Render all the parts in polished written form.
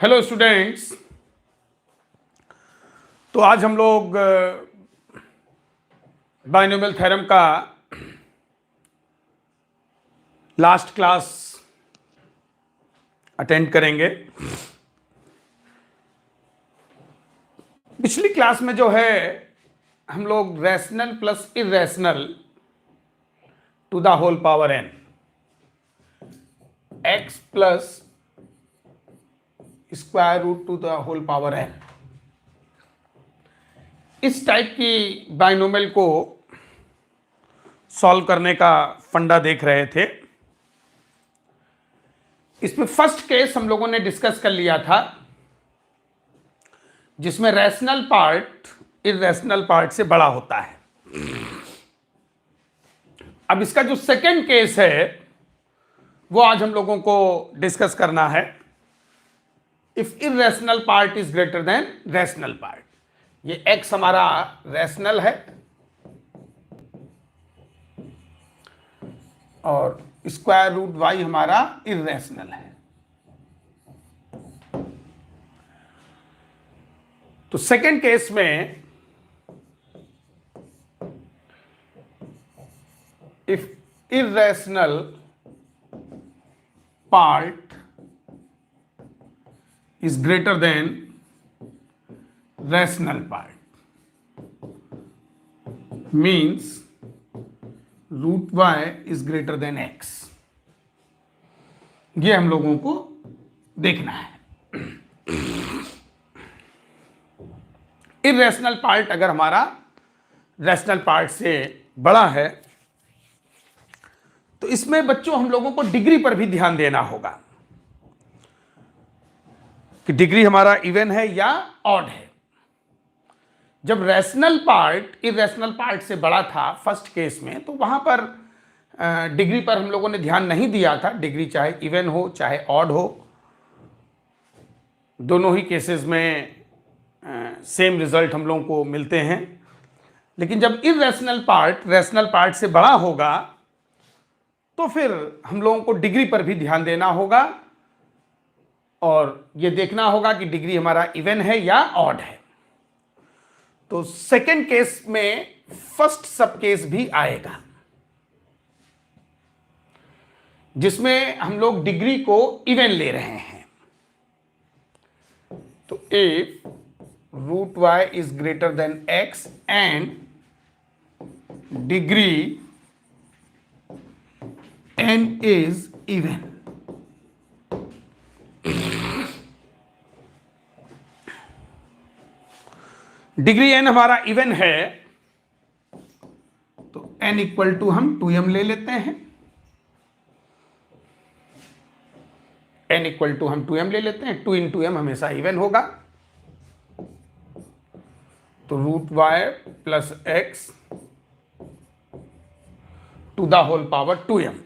Hello students. तो आज हम लोग बाइनोमियल थ्योरम का लास्ट क्लास अटेंड करेंगे। पिछली क्लास में जो है हम लोग rational plus irrational to the whole power n, x plus square root to the whole power n, इस टाइप की बाइनोमियल को सॉल्व करने का फंडा देख रहे थे। इसमें फर्स्ट केस हम लोगों ने डिस्कस कर लिया था जिसमें रैशनल पार्ट इरेशनल पार्ट से बड़ा होता है। अब इसका जो सेकंड केस है वो आज हम लोगों को डिस्कस करना है। If irrational part is greater than rational part, ये x हमारा रैशनल है और स्क्वायर रूट y हमारा इरेशनल है। तो सेकेंड केस में if irrational part is greater than rational part means root y is greater than x, ये हम लोगों को देखना है। इरेशनल पार्ट अगर हमारा रैशनल पार्ट से बड़ा है तो इसमें बच्चों हम लोगों को डिग्री पर भी ध्यान देना होगा कि डिग्री हमारा इवन है या ऑड है। जब रैशनल पार्ट इरेशनल पार्ट से बड़ा था फर्स्ट केस में, तो वहां पर डिग्री पर हम लोगों ने ध्यान नहीं दिया था। डिग्री चाहे इवन हो चाहे ऑड हो, दोनों ही केसेस में सेम रिजल्ट हम लोगों को मिलते हैं। लेकिन जब इरेशनल पार्ट रैशनल पार्ट से बड़ा होगा तो फिर हम लोगों को डिग्री पर भी ध्यान देना होगा और ये देखना होगा कि डिग्री हमारा इवन है या ऑड है। तो सेकेंड केस में फर्स्ट सब केस भी आएगा जिसमें हम लोग डिग्री को इवन ले रहे हैं। तो if root y is greater than x and degree n is even, degree n हमारा इवन है तो n इक्वल टू हम 2m ले लेते हैं। n इक्वल टू हम 2m ले लेते हैं। 2 इंटू m हमेशा इवन होगा। तो root y plus x to the whole power 2m।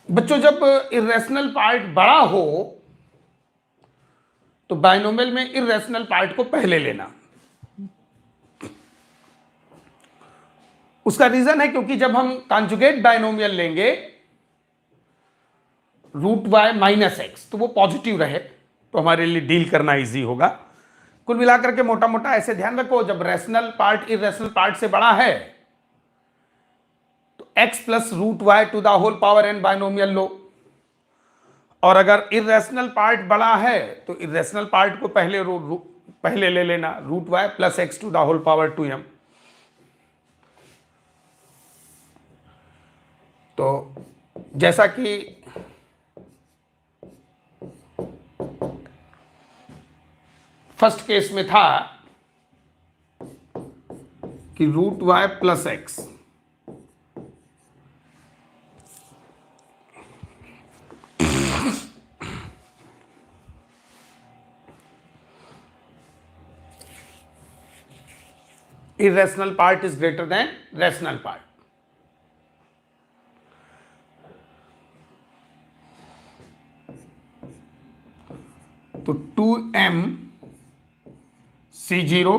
बच्चों जब इरेशनल पार्ट बड़ा हो तो बाइनोमियल में इरेशनल पार्ट को पहले लेना। उसका रीजन है क्योंकि जब हम कॉन्जुगेट बाइनोमियल लेंगे रूट y माइनस एक्स तो वो पॉजिटिव रहे तो हमारे लिए डील करना इजी होगा। कुल मिलाकर के मोटा मोटा ऐसे ध्यान रखो, जब रैशनल पार्ट इरेशनल पार्ट से बड़ा है तो x plus root y to the whole power n binomial लो, और अगर इरेशनल पार्ट बड़ा है तो इरेशनल पार्ट को पहले ले लेना, root y plus x to the whole power 2m। तो जैसा कि फर्स्ट केस में था कि root y plus x irrational part is greater than rational part. तो 2m C0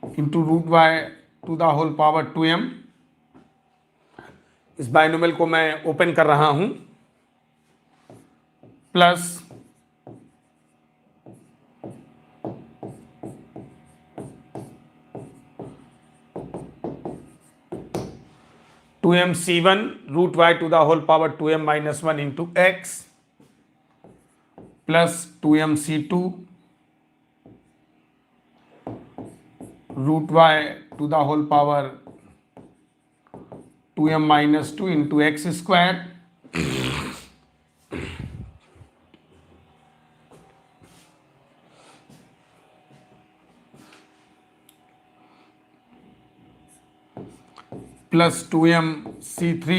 into root y to the whole power 2m। इस बाइनोमियल को मैं ओपन कर रहा हूं, plus 2mc1 root y to the whole power 2m minus 1 into x plus 2mc2 root y to the whole power 2m minus 2 into x square plus 2mc3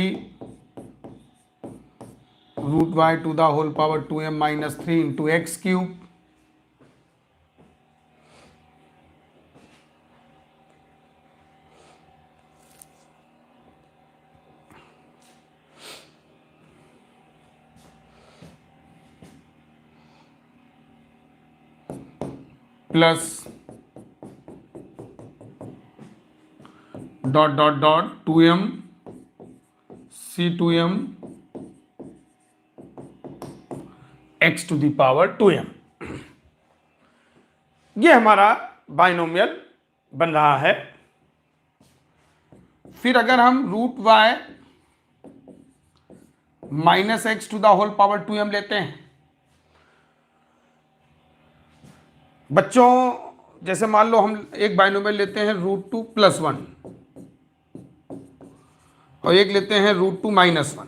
root y to the whole power 2m minus 3 into x cube plus dot dot dot 2m c2m x to the power 2m। ये हमारा binomial बन रहा है। फिर अगर हम root y minus x to the whole power 2m लेते हैं, बच्चों जैसे मान लो हम एक बाइनोमियल लेते हैं रूट 2 प्लस 1 और एक लेते हैं रूट 2 माइनस 1,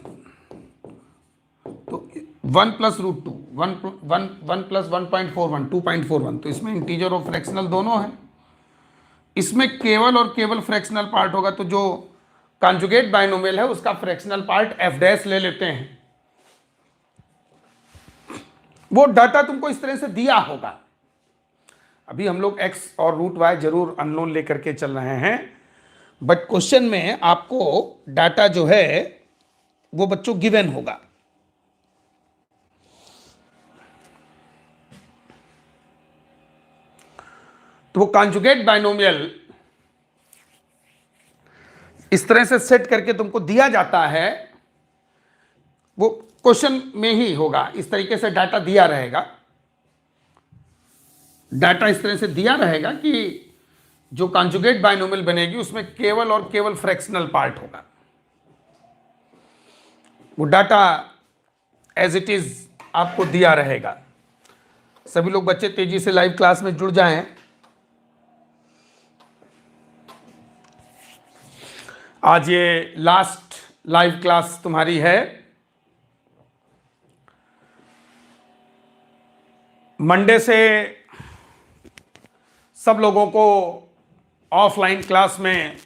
तो 1 प्लस रूट 2 1 प्लस 1.41 2.41, तो इसमें इंटीजर और फ्रैक्शनल दोनों हैं। इसमें केवल और केवल फ्रैक्शनल पार्ट होगा, तो जो कॉन्जुगेट बाइनोमियल है उसका फ्रैक्शनल पार्ट एफ डैश ले लेते हैं। वो डाटा तुमको इस तरह से दिया होगा। अभी हम लोग x और रूट y जरूर अननोन लेकर के चल रहे हैं, बट क्वेश्चन में आपको डाटा जो है वो बच्चों गिवन होगा। तो वो कॉन्जुगेट बाइनोमियल इस तरह से सेट करके तुमको दिया जाता है, वो क्वेश्चन में ही होगा। इस तरीके से डाटा दिया रहेगा, डाटा इस तरह से दिया रहेगा कि जो कॉन्जुगेट बाइनोमियल बनेगी उसमें केवल और केवल फ्रैक्शनल पार्ट होगा। वो डाटा एज इट इज आपको दिया रहेगा। सभी लोग बच्चे तेजी से लाइव क्लास में जुड़ जाएं। आज ये लास्ट लाइव क्लास तुम्हारी है। मंडे से सब लोगों को ऑफलाइन क्लास में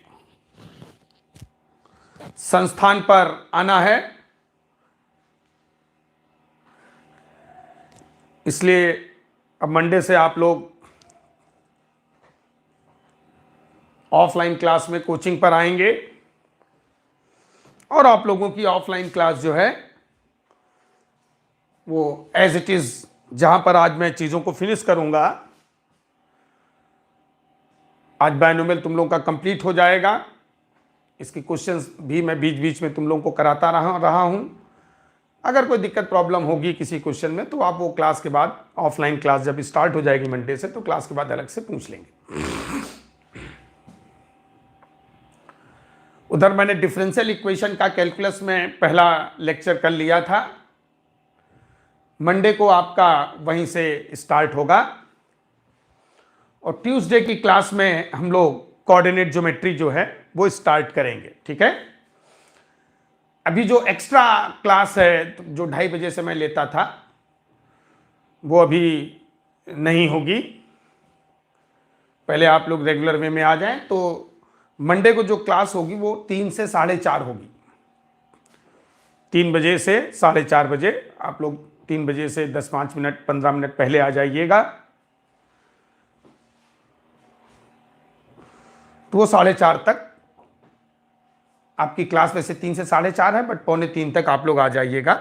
संस्थान पर आना है, इसलिए अब मंडे से आप लोग ऑफलाइन क्लास में कोचिंग पर आएंगे और आप लोगों की ऑफलाइन क्लास जो है वो एज इट इज, जहां पर आज मैं चीज़ों को फिनिश करूंगा, आज बाइनोमियल तुम लोगों का कंप्लीट हो जाएगा। इसकी क्वेश्चंस भी मैं बीच बीच में तुम लोगों को कराता रहा हूं। अगर कोई दिक्कत प्रॉब्लम होगी किसी क्वेश्चन में तो आप वो क्लास के बाद, ऑफलाइन क्लास जब स्टार्ट हो जाएगी मंडे से, तो क्लास के बाद अलग से पूछ लेंगे। उधर मैंने डिफरेंशियल इक्वेशन का कैलकुलस में पहला लेक्चर कर लिया था। मंडे को आपका वहीं से स्टार्ट होगा और ट्यूसडे की क्लास में हम लोग कोऑर्डिनेट ज्योमेट्री जो है वो स्टार्ट करेंगे। ठीक है। अभी जो एक्स्ट्रा क्लास है जो 2:30 बजे से मैं लेता था वो अभी नहीं होगी। पहले आप लोग रेगुलर वे में आ जाएं। तो मंडे को जो क्लास होगी वो 3 से 4:30 होगी। 3 बजे से 4:30 बजे आप लोग 3 बजे से 10-5 मिनट 15 मिनट पहले आ जाइएगा। तो वो 4:30 तक आपकी क्लास, वैसे 3 से 4:30 है, बट 2:45 तक आप लोग आ जाइएगा।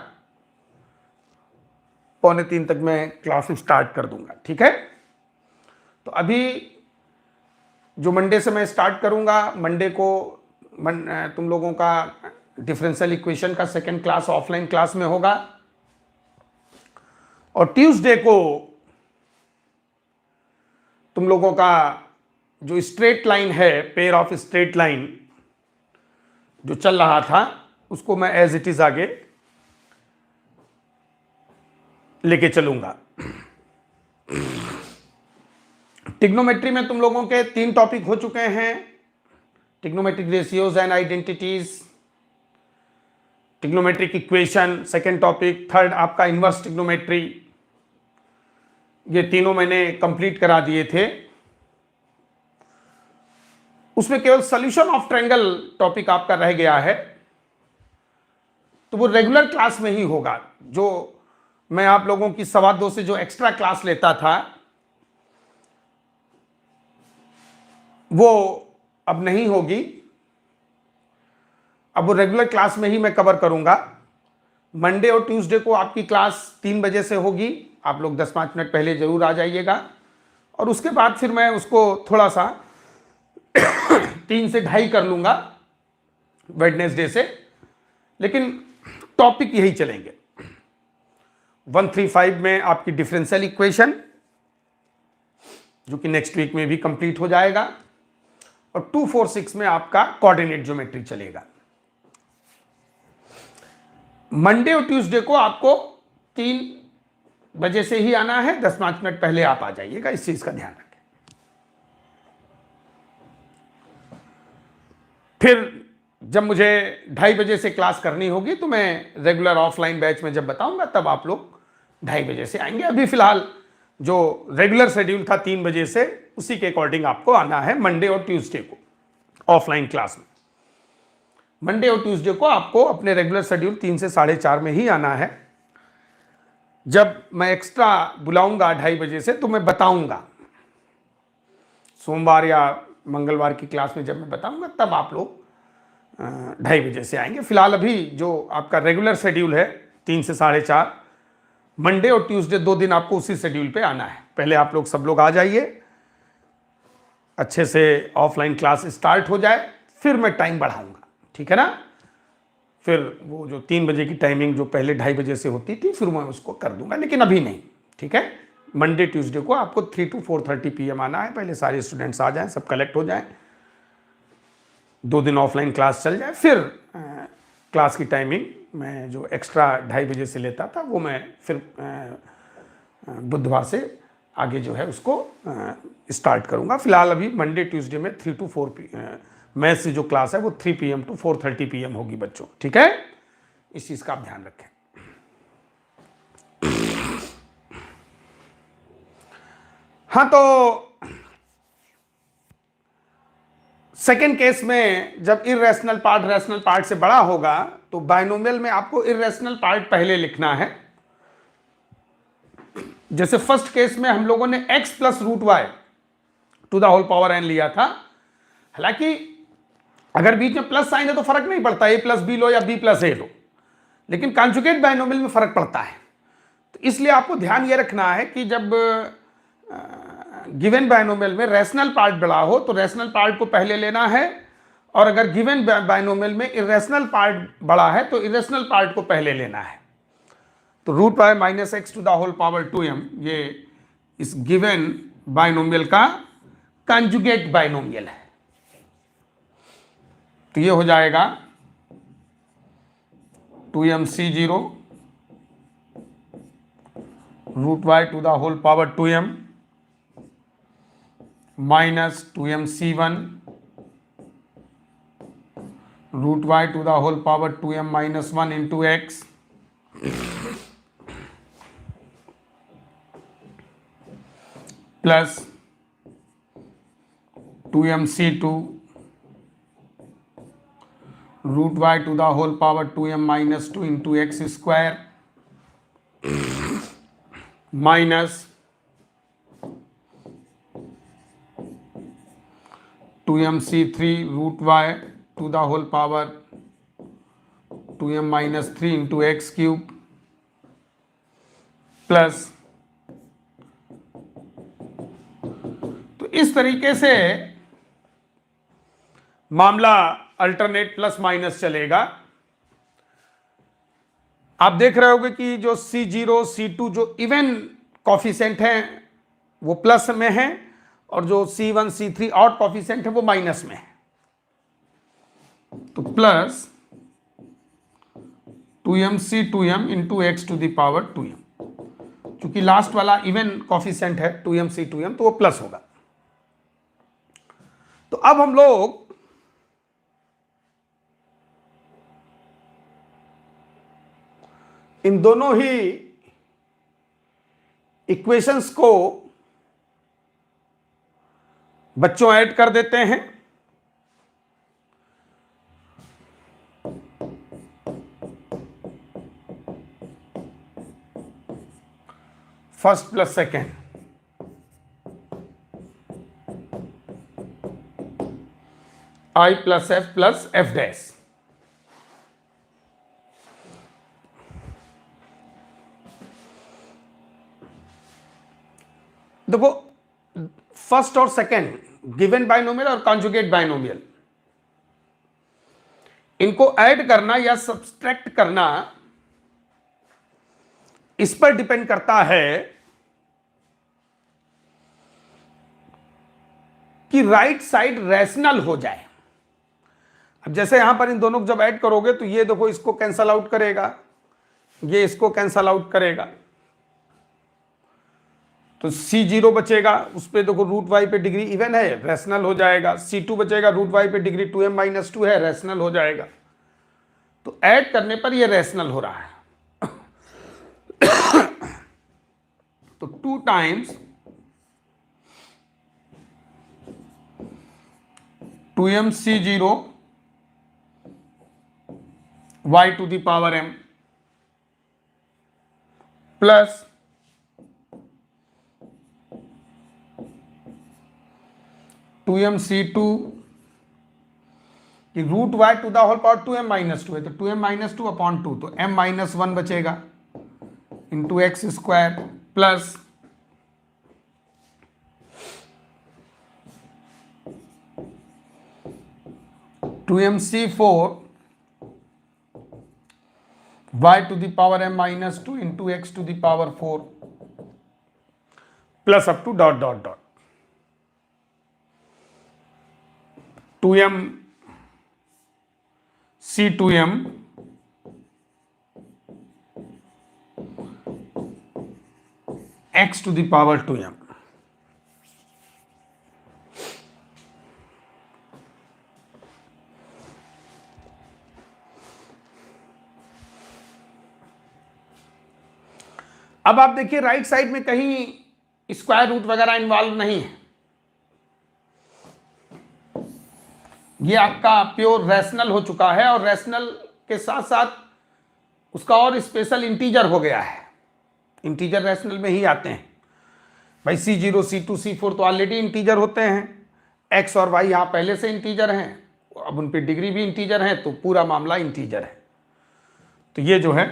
2:45 तक मैं क्लास स्टार्ट कर दूंगा। ठीक है। तो अभी जो मंडे से मैं स्टार्ट करूंगा, मंडे को तुम लोगों का डिफरेंशियल इक्वेशन का सेकंड क्लास ऑफलाइन क्लास में होगा, और ट्यूसडे को तुम लोगों का जो स्ट्रेट लाइन है, पेयर ऑफ स्ट्रेट लाइन जो चल रहा था, उसको मैं एज इट इज आगे लेके चलूंगा। ट्रिग्नोमेट्री में तुम लोगों के 3 टॉपिक हो चुके हैं, trigonometric ratios and identities, trigonometric equation second topic, third आपका इनवर्स ट्रिग्नोमेट्री। ये तीनों मैंने कंप्लीट करा दिए थे। उसमें केवल सॉल्यूशन ऑफ ट्रायंगल टॉपिक आपका रह गया है, तो वो रेगुलर क्लास में ही होगा। जो मैं आप लोगों की 2:15 से जो एक्स्ट्रा क्लास लेता था, वो अब नहीं होगी। अब वो रेगुलर क्लास में ही मैं कवर करूंगा। मंडे और ट्यूसडे को आपकी क्लास 3 बजे से होगी। आप लोग 10-5 मिनट पहले जरूर आ जाइएगा, और उसके बाद फिर मैं उसको थोड़ा सा 3 से 2:30 कर लूंगा वेडनेसडे से, लेकिन टॉपिक यही चलेंगे। 135 में आपकी डिफरेंशियल इक्वेशन, जो कि नेक्स्ट वीक में भी कंप्लीट हो जाएगा, और 246 में आपका कोऑर्डिनेट ज्योमेट्री चलेगा। मंडे और ट्यूसडे को आपको 3 बजे से ही आना है, 10-5 मिनट पहले आप आ जाइएगा, इस चीज का ध्यान रखें। फिर जब मुझे 2:30 बजे से क्लास करनी होगी, तो मैं रेगुलर ऑफलाइन बैच में जब बताऊंगा, तब आप लोग 2:30 बजे से आएंगे। अभी फिलहाल जो रेगुलर शेड्यूल था 3 बजे से, उसी के अकॉर्डिंग आपको आना है मंडे और ट्यूसडे को ऑफलाइन क्लास में। मंडे और ट्यूसडे को आपको अपने रेगुलर शेड्यूल 3 से 4:30 में ही आना है। जब मैं एक्स्ट्रा बुलाऊंगा 2:30 बजे से, तो मैं बताऊंगा सोमवार या मंगलवार की क्लास में, जब मैं बताऊंगा तब आप लोग 2:30 बजे से आएंगे। फिलहाल अभी जो आपका रेगुलर शेड्यूल है 3 से 4:30, मंडे और ट्यूसडे 2 दिन आपको उसी शेड्यूल पे आना है। पहले आप लोग सब लोग आ जाइए, अच्छे से ऑफलाइन क्लास स्टार्ट हो जाए, फिर मैं टाइम बढ़ाऊंगा, ठीक है ना। फिर वो जो 3 बजे की टाइमिंग जो पहले 2:30 बजे से होती थी, फिर मैं उसको कर दूंगा, लेकिन अभी नहीं, ठीक है। मंडे ट्यूसडे को आपको 3 to 4:30 PM आना है। पहले सारे स्टूडेंट्स आ जाएं, सब कलेक्ट हो जाएं, 2 दिन ऑफलाइन क्लास चल जाए, फिर क्लास की टाइमिंग मैं जो एक्स्ट्रा 2:30 बजे से लेता था, वो मैं फिर बुधवार से आगे जो है उसको स्टार्ट करूंगा। फिलहाल अभी मंडे ट्यूसडे में 3 to 4 मैथ से जो क्लास है वो 3 PM to 4:30 PM होगी बच्चों, ठीक है। इस चीज का आप ध्यान रखें। हाँ, तो सेकेंड केस में जब इर्रेशनल पार्ट रैशनल पार्ट से बड़ा होगा, तो बाइनोमियल में आपको इर्रेशनल पार्ट पहले लिखना है। जैसे फर्स्ट केस में हम लोगों ने x + √y to the whole power n लिया था। हालांकि अगर बीच में प्लस साइन है तो फर्क नहीं पड़ता, a + b लो या b + a लो, लेकिन कॉन्जुगेट बाइनोमियल में फर्क पड़ता है। तो इसलिए आपको ध्यान यह रखना है कि जब गिवन बाइनोमियल में रैशनल पार्ट बड़ा हो, तो रैशनल पार्ट को पहले लेना है, और अगर गिवन बाइनोमियल में इरेशनल पार्ट बड़ा है, तो इरेशनल पार्ट को पहले लेना है। तो √y - x to the whole power 2m, ये इस गिवन बाइनोमियल का कॉन्जुगेट बाइनोमियल है। तो ये हो जाएगा 2mc0 √y to the whole power 2m - 2mc1 √y to the whole power 2m - 1 into x plus 2mc2 √y to the whole power 2m - 2 into x square minus 2mc3 √y to the whole power 2m - 3 into x cube plus. तो इस तरीके से मामला alternate plus minus चलेगा। आप देख रहे होगे कि जो C0 C2 जो इवन कॉफिशेंट हैं वो प्लस में है, और जो C1 C3 ऑड कॉफिशेंट है वो माइनस में है। तो plus 2mc2m into x to the power 2m, क्योंकि लास्ट वाला इवन कॉफिशेंट है 2mc2m तो वो प्लस होगा। तो अब हम लोग इन दोनों ही इक्वेशंस को बच्चों ऐड कर देते हैं। फर्स्ट प्लस सेकेंड, आई प्लस एफ डैश। देखो फर्स्ट और सेकेंड गिवन बाइनोमियल और कॉन्जुगेट बाइनोमियल, इनको ऐड करना या सब्सट्रैक्ट करना इस पर डिपेंड करता है कि राइट साइड रैशनल हो जाए। अब जैसे यहां पर इन दोनों को जब ऐड करोगे तो ये देखो इसको कैंसल आउट करेगा, ये इसको कैंसल आउट करेगा, तो C0 बचेगा, उस पर देखो रूट वाई पे डिग्री इवन है, रैशनल हो जाएगा। C2 बचेगा, रूट वाई पे डिग्री 2m-2 है, रैशनल हो जाएगा। तो ऐड करने पर ये रैशनल हो रहा है। तो 2 times 2mc0 y to the power m plus 2mc2 कि root y to the whole power 2m-2 है, तो 2m-2 अपॉन 2, तो m-1 बचेगा into x square plus 2mc4 y to the power m-2 into x to the power 4 plus up to dot dot dot 2m C2m x to the power 2m। अब आप देखिए right side में कहीं square root वगैरह involve नहीं है, ये आपका प्योर रैशनल हो चुका है, और रैशनल के साथ साथ उसका और स्पेशल इंटीजर हो गया है। इंटीजर रैशनल में ही आते हैं भाई। C0 C2 C4 तो ऑलरेडी इंटीजर होते हैं, x और y यहाँ पहले से इंटीजर हैं, अब उन पे डिग्री भी इंटीजर है, तो पूरा मामला इंटीजर है। तो ये जो है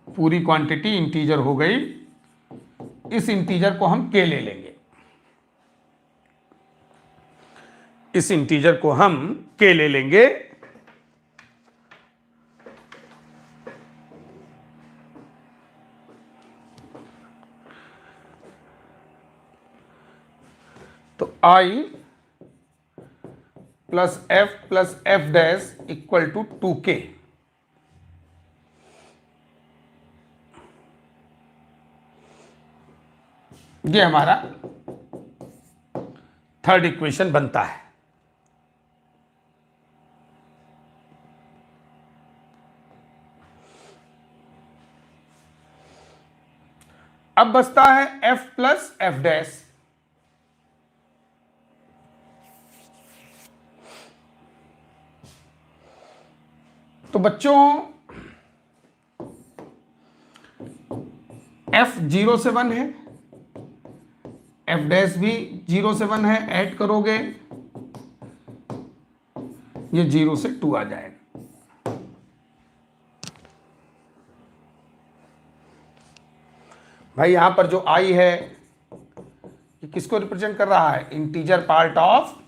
पूरी क्वांटिटी इंटीजर हो गई। इस इंटीजर को हम k ले लेंगे, इस इंटीजर को हम k ले लेंगे। तो i plus f dash equal to 2k। ये हमारा थर्ड इक्वेशन बनता है। अब बचता है f प्लस एफ डैश। तो बच्चों f 0 से 1 है, f डैश भी 0 से 1 है, ऐड करोगे ये 0 से 2 आ जाएगा। भाई यहां पर जो i है ये किसको रिप्रेजेंट कर रहा है? Integer part of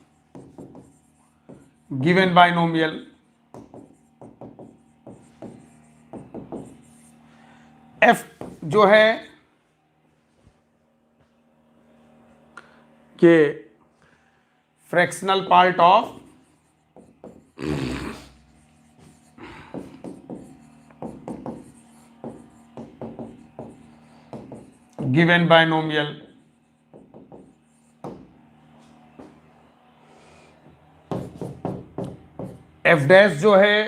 given binomial f जो है कि fractional part of given binomial f dash जो है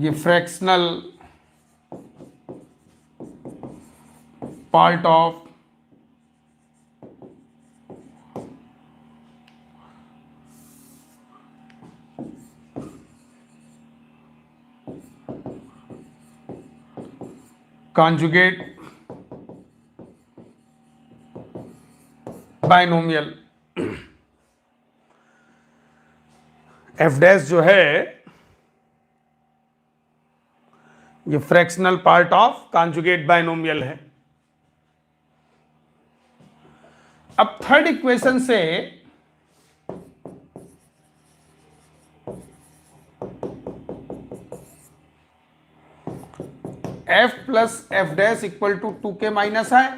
ये fractional part of conjugate binomial f dash जो है ये fractional part of conjugate binomial है। अब थर्ड इक्वेशन से f plus f dash equal to 2k minus है,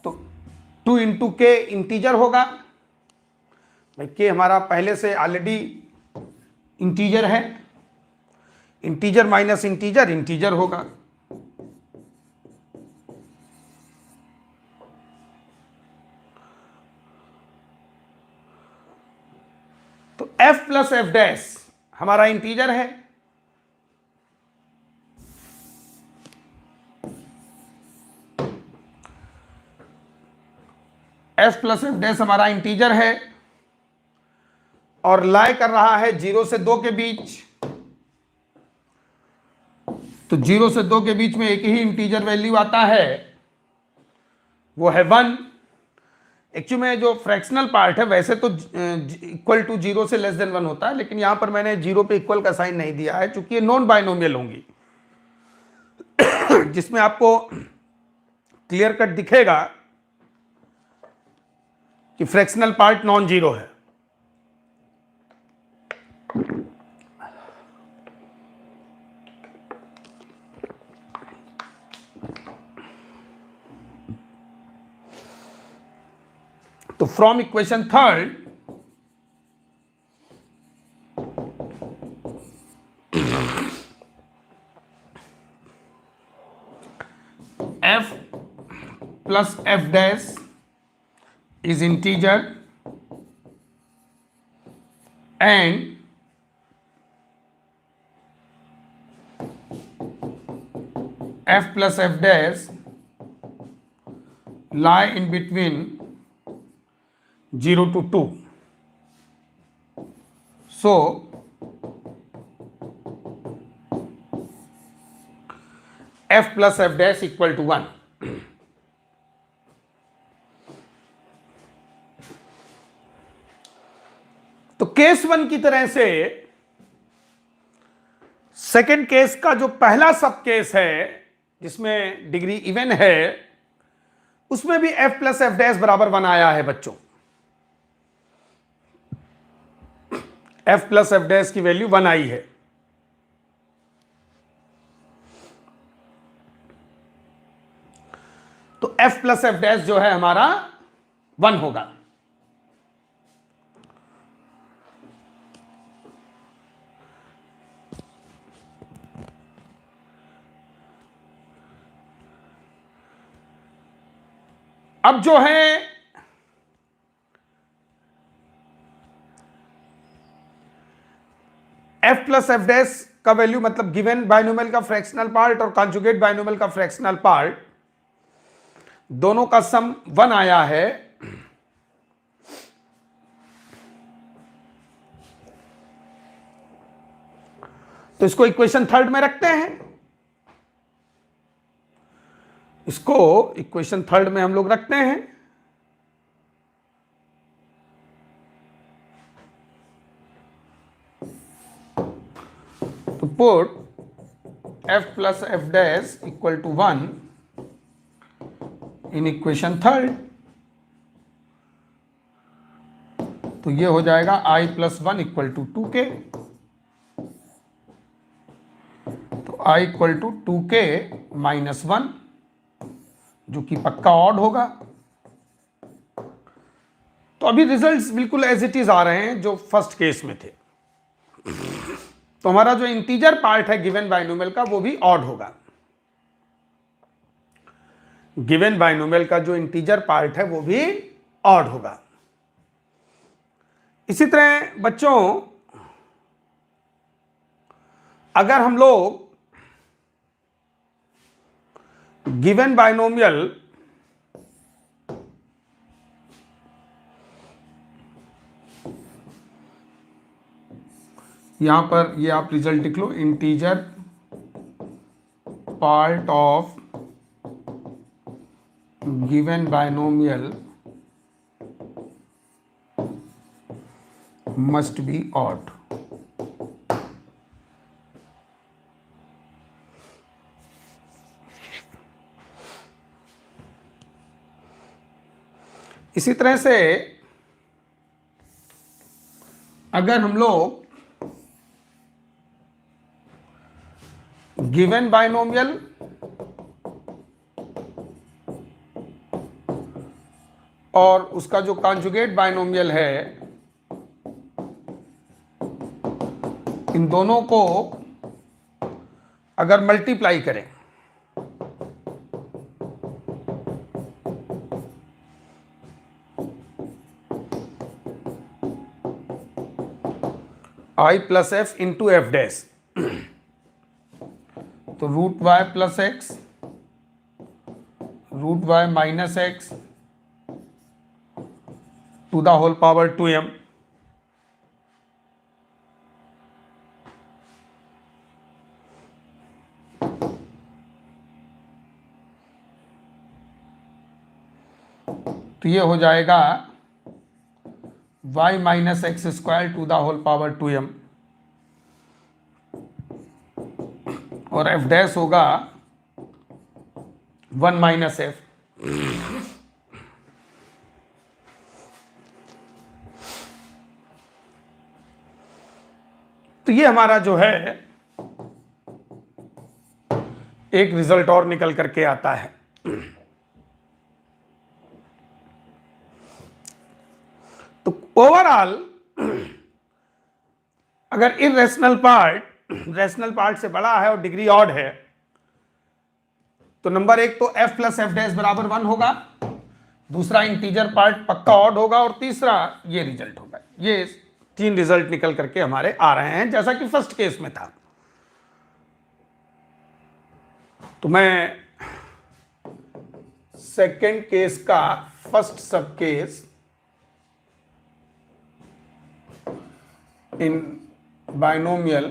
तो 2 इंटू के इंटीजर होगा। भाई के हमारा पहले से ऑलरेडी इंटीजर है, इंटीजर माइनस इंटीजर इंटीजर होगा। तो f प्लस एफ डैश हमारा इंटीजर है, f प्लस एफ डैश हमारा इंटीजर है और लाई कर रहा है 0 से 2 के बीच। तो 0 से 2 के बीच में एक ही इंटीजर वैल्यू आता है, वो है 1। एक्चुअली में जो फ्रैक्शनल पार्ट है वैसे तो इक्वल टू 0 से लेस देन 1 होता है, लेकिन यहां पर मैंने 0 पे इक्वल का साइन नहीं दिया है क्योंकि ये नॉन बाइनोमियल होंगी जिसमें आपको क्लियर कट दिखेगा कि फ्रैक्शनल पार्ट नॉन जीरो है। तो from equation third f plus f dash is integer and f plus f dash lie in between 0 to 2. So f plus f dash equal to 1. तो case 1 की तरह से second case का जो पहला सब केस है जिसमें डिग्री इवन है उसमें भी f प्लस एफ डैश बराबर 1 आया है बच्चों। f प्लस एफ डैश की वैल्यू 1 आई है। तो f प्लस एफ डैश जो है हमारा 1 होगा। अब जो है f प्लस एफ डैश का वैल्यू मतलब गिवन बाइनोमियल का फ्रैक्शनल पार्ट और कॉन्जुगेट बाइनोमियल का फ्रैक्शनल पार्ट दोनों का सम 1 आया है। तो इसको इक्वेशन थर्ड में रखते हैं। इसको इक्वेशन थर्ड में हम लोग रखते हैं। तो put f plus f dash equal to 1 in equation third. तो ये हो जाएगा i + 1 = 2k। तो i = 2k - 1, जो कि पक्का ऑड होगा। तो अभी रिजल्ट्स बिल्कुल एज इट इज आ रहे हैं जो फर्स्ट केस में थे। तो हमारा जो इंटीजर पार्ट है गिवन बाइनोमियल का वो भी ऑड होगा। गिवन बाइनोमियल का जो इंटीजर पार्ट है वो भी ऑड होगा। इसी तरह बच्चों, अगर हम लोग गिवन बाइनोमियल यहां पर ये आप रिजल्ट लिख लो, integer part of given binomial must be odd. इसी तरह से अगर हम लोग गिवन बाइनोमियल और उसका जो कॉन्जुगेट बाइनोमियल है, इन दोनों को अगर मल्टीप्लाई करें i + f × f डैश, तो √y + x √y - x to the whole power 2m। तो ये हो जाएगा y - x² to the whole power 2m, और f डैश होगा 1 - f। तो ये हमारा जो है एक रिजल्ट और निकल करके आता है। तो ओवरऑल अगर इरेशनल पार्ट रैशनल पार्ट से बड़ा है और डिग्री ऑड है, तो नंबर एक तो f + f डैश = 1 होगा, दूसरा इंटीजर पार्ट पक्का ऑड होगा, और तीसरा ये रिजल्ट होगा। ये 3 रिजल्ट निकल करके हमारे आ रहे हैं जैसा कि फर्स्ट केस में था। तो मैं सेकेंड केस का first sub case in binomial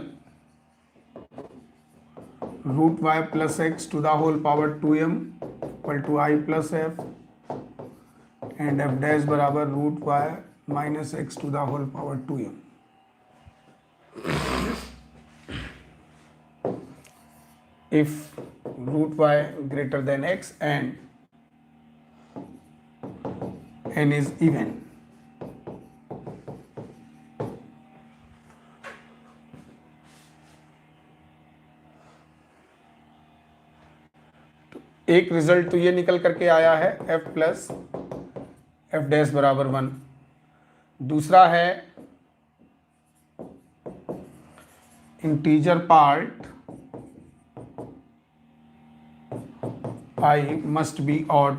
√y + x to the whole power 2m = i + f and f dash बराबर √y - x to the whole power 2m। if √y greater than x and n is even। एक result तो ये निकल करके आया है f + f dash = 1। दूसरा है integer part i must be odd.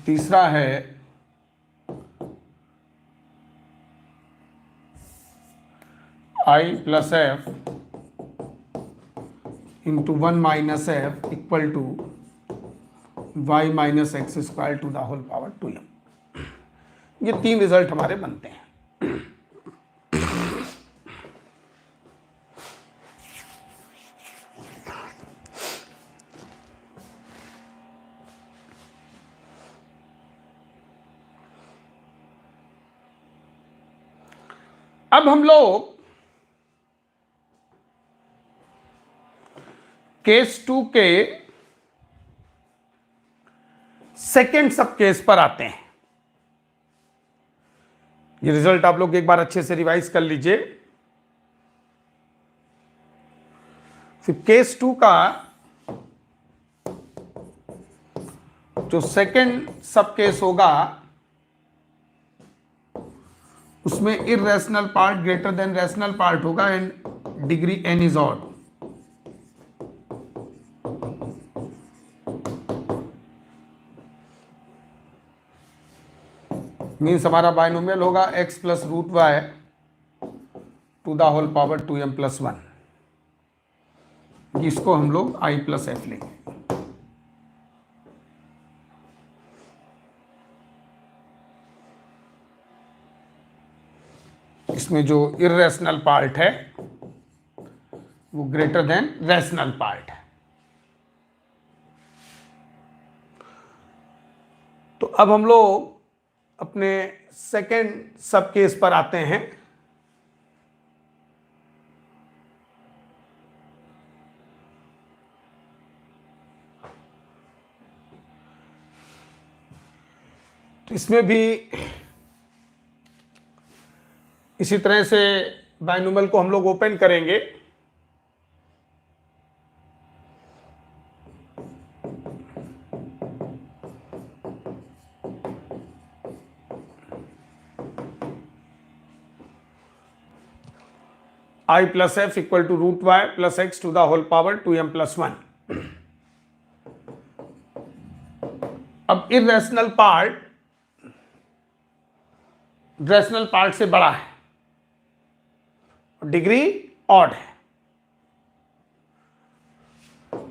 तीसरा है i + f × 1 - f = y - x² to the whole power 2m। ये 3 रिजल्ट हमारे बनते हैं। अब हम लोग केस 2 के सेकेंड सब केस पर आते हैं। ये रिजल्ट आप लोग एक बार अच्छे से रिवाइज कर लीजिए। फिर केस 2 का जो सेकेंड सब केस होगा उसमें irrational part greater than rational part होगा and degree n is odd. Means हमारा बाइनोमियल होगा x plus root y to the whole power 2m plus 1, जिसको हम लोग i प्लस एफ लेंगे। इसमें जो इरेशनल पार्ट है वो ग्रेटर देन रैशनल पार्ट है। तो अब हम लोग अपने सेकेंड सब केस पर आते हैं। तो इसमें भी इसी तरह से बाइनोमियल को हम लोग ओपन करेंगे। I plus f equal to root y plus x to the whole power 2m plus 1। अब इरेशनल पार्ट रैशनल पार्ट से बड़ा है, डिग्री ऑड है।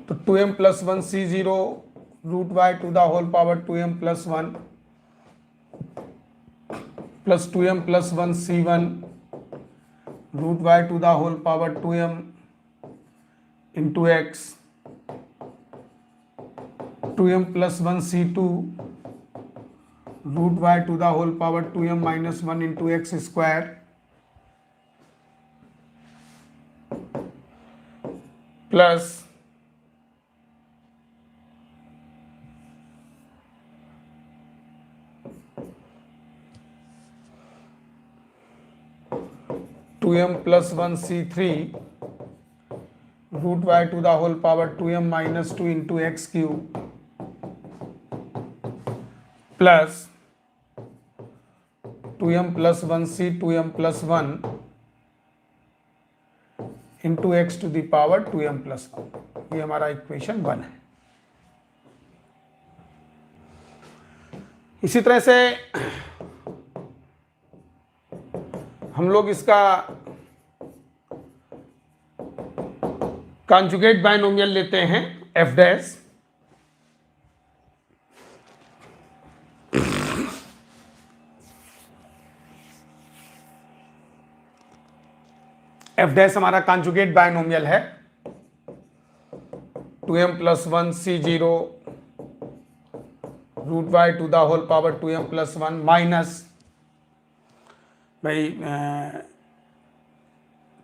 तो 2m plus 1 C0 root y to the whole power 2m plus 1 plus 2m plus 1 C1 root y to the whole power 2m into x 2m plus 1 C2 root y to the whole power 2m minus 1 into x square plus 2m plus 1 C3 root y to the whole power 2m minus 2 into x cube plus 2m plus 1 C 2m plus 1 into x to the power 2m plus 1। ये हमारा equation 1 है। इसी तरह से हम लोग इसका conjugate binomial लेते हैं f डैश। f डैश हमारा कॉन्जुगेट बाइनोमियल है 2m plus 1 C0 root y to the whole power 2m plus 1 minus, भाई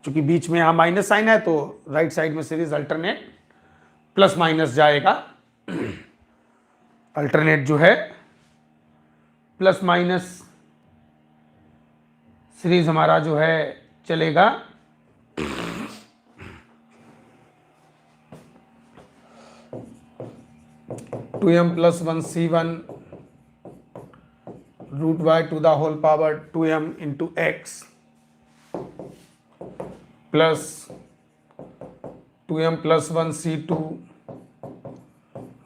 चूंकि बीच में यहां माइनस साइन है तो राइट साइड में सीरीज अल्टरनेट प्लस माइनस जाएगा। अल्टरनेट जो है प्लस माइनस सीरीज हमारा जो है चलेगा। Two m plus 1 C1 root y to the whole power 2m into x plus 2m plus 1 C2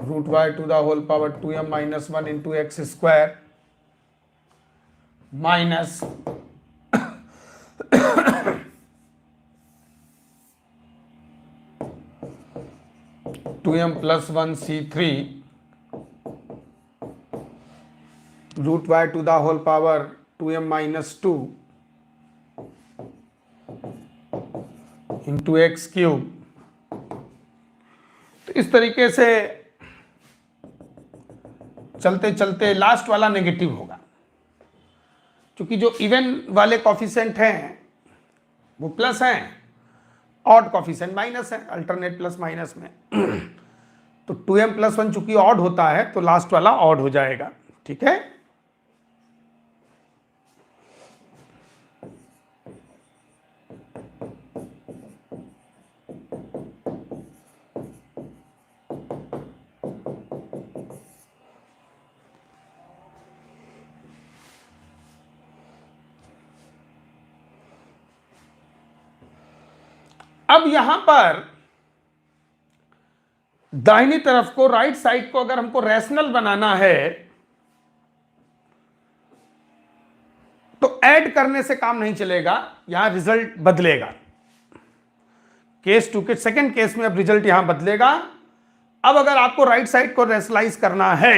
root y to the whole power 2m minus 1 into x square minus 2m plus 1 C3 root y to the whole power 2m minus 2 into x cube. तो इस तरीके से चलते चलते last वाला negative होगा, क्योंकि जो इवन वाले कॉफिशिएंट हैं वो प्लस हैं, ऑड कॉफिशिएंट माइनस है, अल्टरनेट प्लस माइनस में। तो 2m+1 चूंकि ऑड होता है तो लास्ट वाला ऑड हो जाएगा, ठीक है। अब यहां पर दाहिनी तरफ को, राइट साइड को अगर हमको रैशनल बनाना है तो ऐड करने से काम नहीं चलेगा, यहां रिजल्ट बदलेगा। केस 2 के सेकंड केस में अब रिजल्ट यहां बदलेगा। अब अगर आपको राइट साइड को रैशनलाइज करना है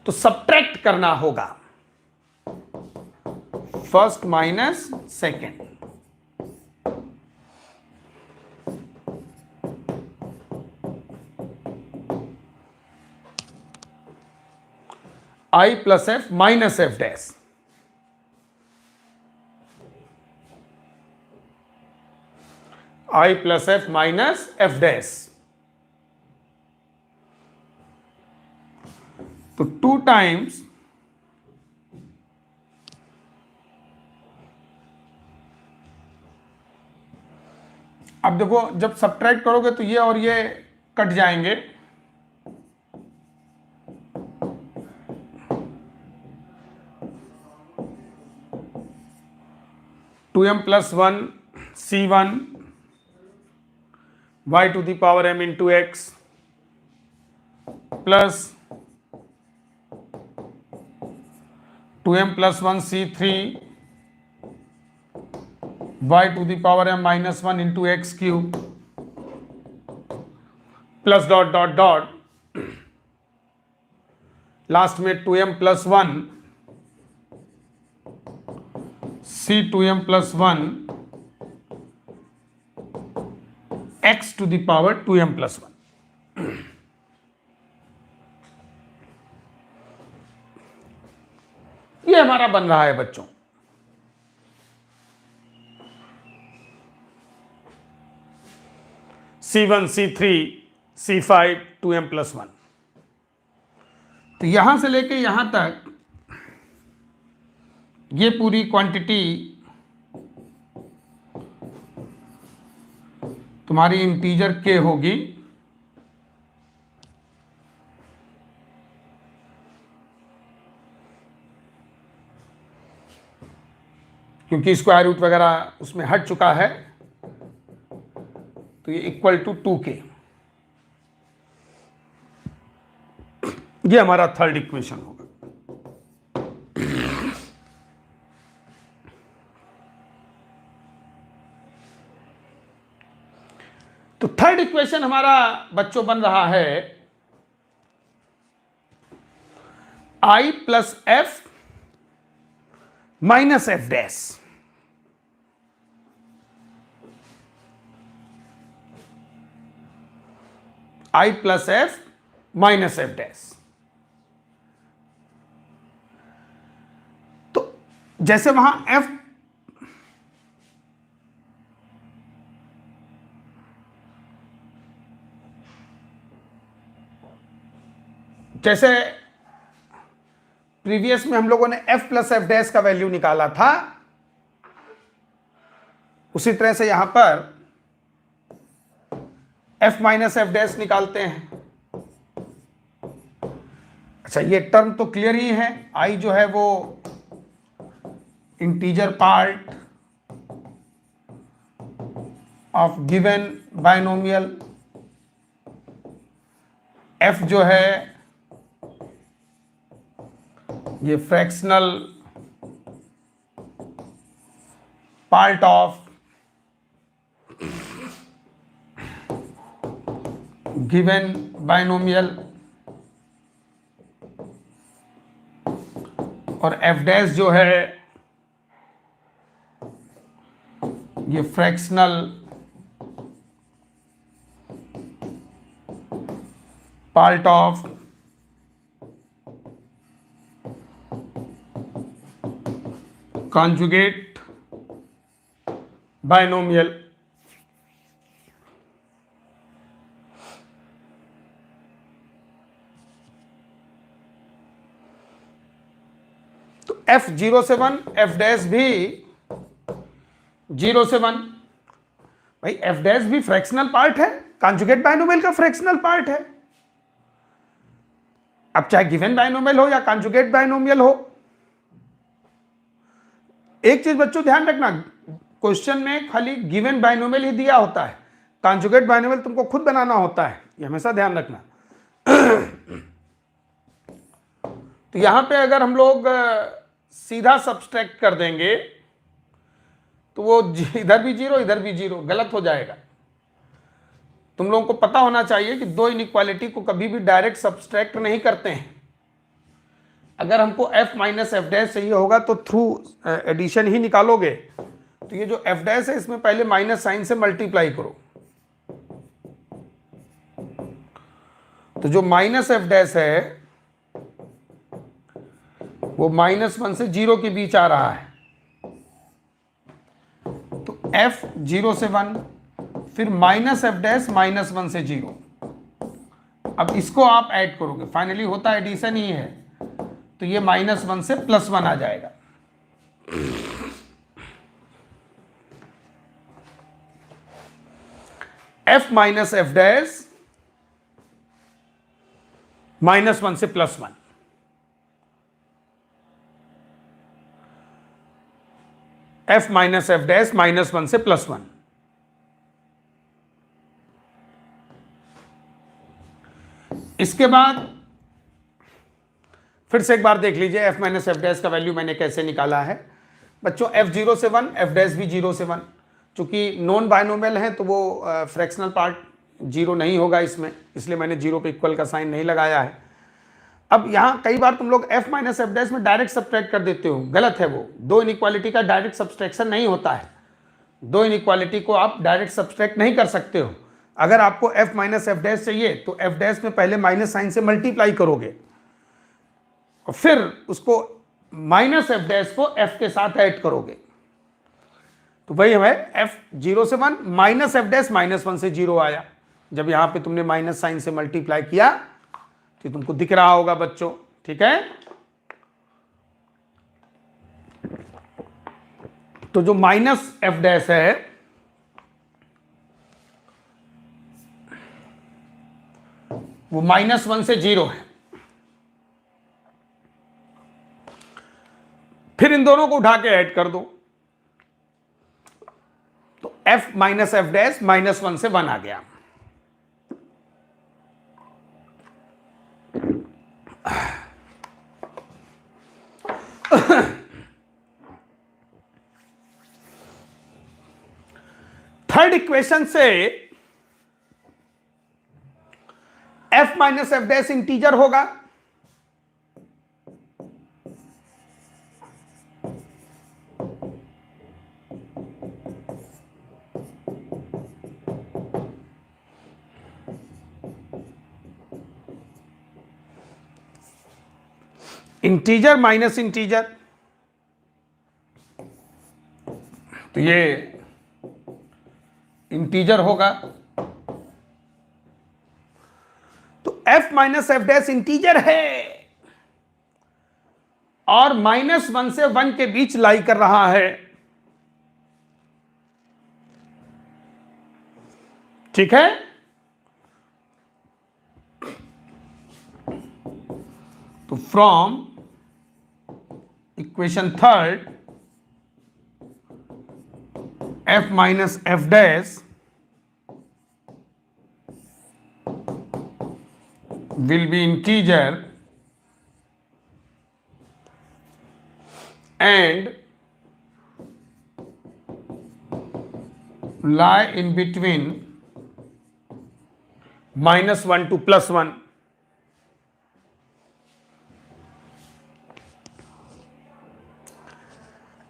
तो सब्ट्रैक्ट करना होगा, first minus second. I plus F minus F dash, I plus F minus F dash. तो 2 टाइम्स अब देखो जब सब्ट्रैक्ट करोगे तो ये और ये कट जाएंगे, two m plus one C1 y to the power m into x plus 2m+1 C3 y to the power m minus 1 into x cube plus dot dot dot last में 2m+1 C2m+1 x to the power 2m+1। ये हमारा बन रहा है बच्चों। C1 C3 C5 2m+1। तो यहां से लेके यहां तक ये पूरी क्वांटिटी तुम्हारी इंटीजर k होगी, क्योंकि स्क्वायर रूट वगैरह उसमें हट चुका है, तो ये इक्वल टू 2k। ये हमारा थर्ड इक्वेशन होगा। तो थर्ड इक्वेशन हमारा बच्चों बन रहा है I plus F minus F dash. I plus F minus F dash. तो जैसे वहां f जैसे प्रीवियस में हम लोगों ने f प्लस एफ डैश का वैल्यू निकाला था, उसी तरह से यहां पर f माइनस एफ डैश निकालते हैं। अच्छा, ये टर्म तो क्लियर ही है। I जो है वो integer part of given binomial, f जो है ये fractional part of given binomial, और एफ डैश जो है ये fractional part of conjugate binomial, तो f 0 से 1, f डैश भी 0 से 1। भाई f डैश भी फ्रैक्शनल पार्ट है, कॉन्जुगेट बायनोमियल का फ्रैक्शनल पार्ट है। अब चाहे गिवन बायनोमियल हो या कॉन्जुगेट बायनोमियल हो, एक चीज बच्चों ध्यान रखना, क्वेश्चन में खाली गिवन बायनोमियल ही दिया होता है, कॉन्जुगेट बायनोमियल तुमको खुद बनाना होता है, ये हमेशा ध्यान रखना। तो यहां पे अगर हम लोग सीधा सब्सट्रैक्ट कर देंगे तो वो इधर भी 0 इधर भी 0, गलत हो जाएगा। तुम लोगों को पता होना चाहिए कि दो इनइक्वालिटी को कभी भी डायरेक्ट सब्सट्रैक्ट नहीं करते हैं। अगर हमको f माइनस एफ डैश चाहिए होगा तो थ्रू एडिशन ही निकालोगे। तो ये जो f डैश है इसमें पहले माइनस साइन से मल्टीप्लाई करो, तो जो माइनस एफ डैश है वो -1 से 0 के बीच आ रहा है। तो f 0 से 1, फिर माइनस एफ डैश -1 से 0। अब इसको आप ऐड करोगे, फाइनली होता एडिशन ही है, तो ये -1 से +1 आ जाएगा। f माइनस एफ डैश -1 से +1, f माइनस एफ डैश -1 से +1। इसके बाद फिर से एक बार देख लीजिए f माइनस एफ डैश का वैल्यू मैंने कैसे निकाला है। बच्चों f 0 से 1, f डैश भी 0 से 1, चूंकि नॉन बायनोमियल है तो वो फ्रैक्शनल पार्ट 0 नहीं होगा इसमें, इसलिए मैंने 0 पे इक्वल का साइन नहीं लगाया है। अब यहाँ कई बार तुम लोग f माइनस एफ डैश में डायरेक्ट सब्ट्रैक्ट कर देते हो, गलत है वो। दो इनइक्वालिटी का डायरेक्ट सब्सट्रैक्शन नहीं होता है, दो इनइक्वालिटी को आप डायरेक्ट सब्सट्रैक्ट नहीं कर सकते हो। अगर आपको f माइनस एफ डैश चाहिए तो f डैश में पहले माइनस साइन से मल्टीप्लाई करोगे और फिर उसको माइनस एफ डैश को f के साथ ऐड करोगे। तो वही हमें f 0 से 1 माइनस एफ डैश -1 से 0 आया। जब यहां पे तुमने माइनस साइन से मल्टीप्लाई किया तो तुमको दिख रहा होगा बच्चों, ठीक है। तो जो माइनस एफ डैश है वो -1 से 0 है। फिर इन दोनों को उठा के ऐड कर दो, तो f माइनस एफ डैश -1 से 1 आ गया। थर्ड इक्वेशन से f minus F dash integer होगा, इंटीजर माइनस इंटीजर, तो ये इंटीजर होगा। तो f minus F dash integer है और -1 से 1 के बीच लाई कर रहा है, ठीक है। तो from equation third f minus F dash will be integer and lie in between -1 to +1।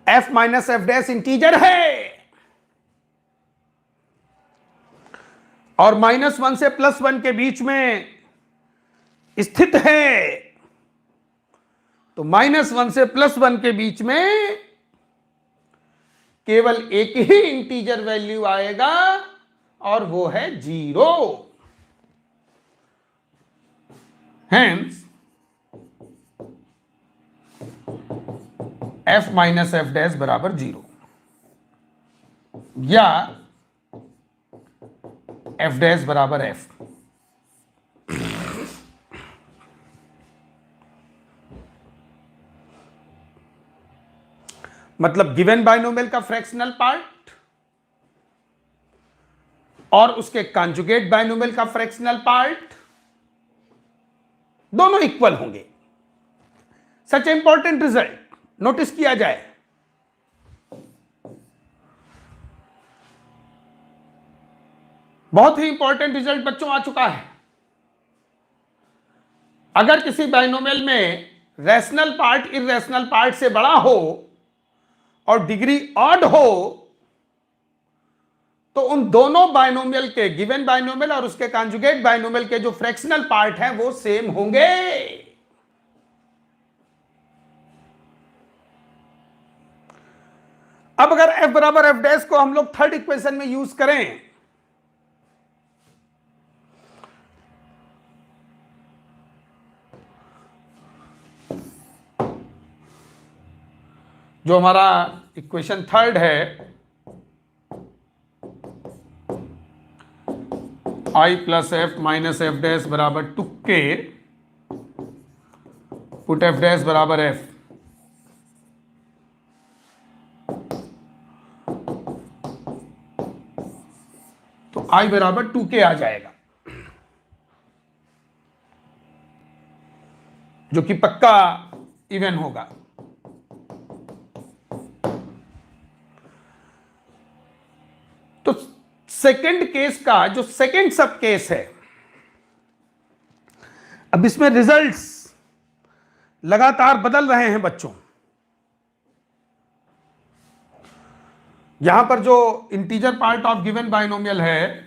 f minus F dash integer है और -1 से +1 के बीच में स्थित है। तो -1 से +1 के बीच में केवल एक ही इंटीजर वैल्यू आएगा और वो है 0। Hence f minus F dash बराबर 0 या f डैश बराबर f। मतलब गिवन बाइनोमियल का फ्रैक्शनल पार्ट और उसके कॉन्जुगेट बाइनोमियल का फ्रैक्शनल पार्ट दोनों इक्वल होंगे। सच इंपॉर्टेंट रिजल्ट नोटिस किया जाए। बहुत ही इंपॉर्टेंट रिजल्ट बच्चों आ चुका है। अगर किसी बाइनोमियल में रैशनल पार्ट इररेशनल पार्ट से बड़ा हो और डिग्री ऑड हो तो उन दोनों बाइनोमियल के, गिवन बाइनोमियल और उसके कॉन्जुगेट बाइनोमियल के जो फ्रैक्शनल पार्ट हैं वो सेम होंगे। अब अगर f बराबर एफ डैश को हम लोग थर्ड इक्वेशन में यूज करें जो हमारा इक्वेशन थर्ड है, i plus F minus F dash बराबर 2k, पुट एफ डैश बराबर एफ। तो i बराबर 2k आ जाएगा, जो कि पक्का इवन होगा। तो सेकंड केस का जो सेकंड सब केस है, अब इसमें रिजल्ट्स लगातार बदल रहे हैं बच्चों। यहां पर जो integer part of given binomial है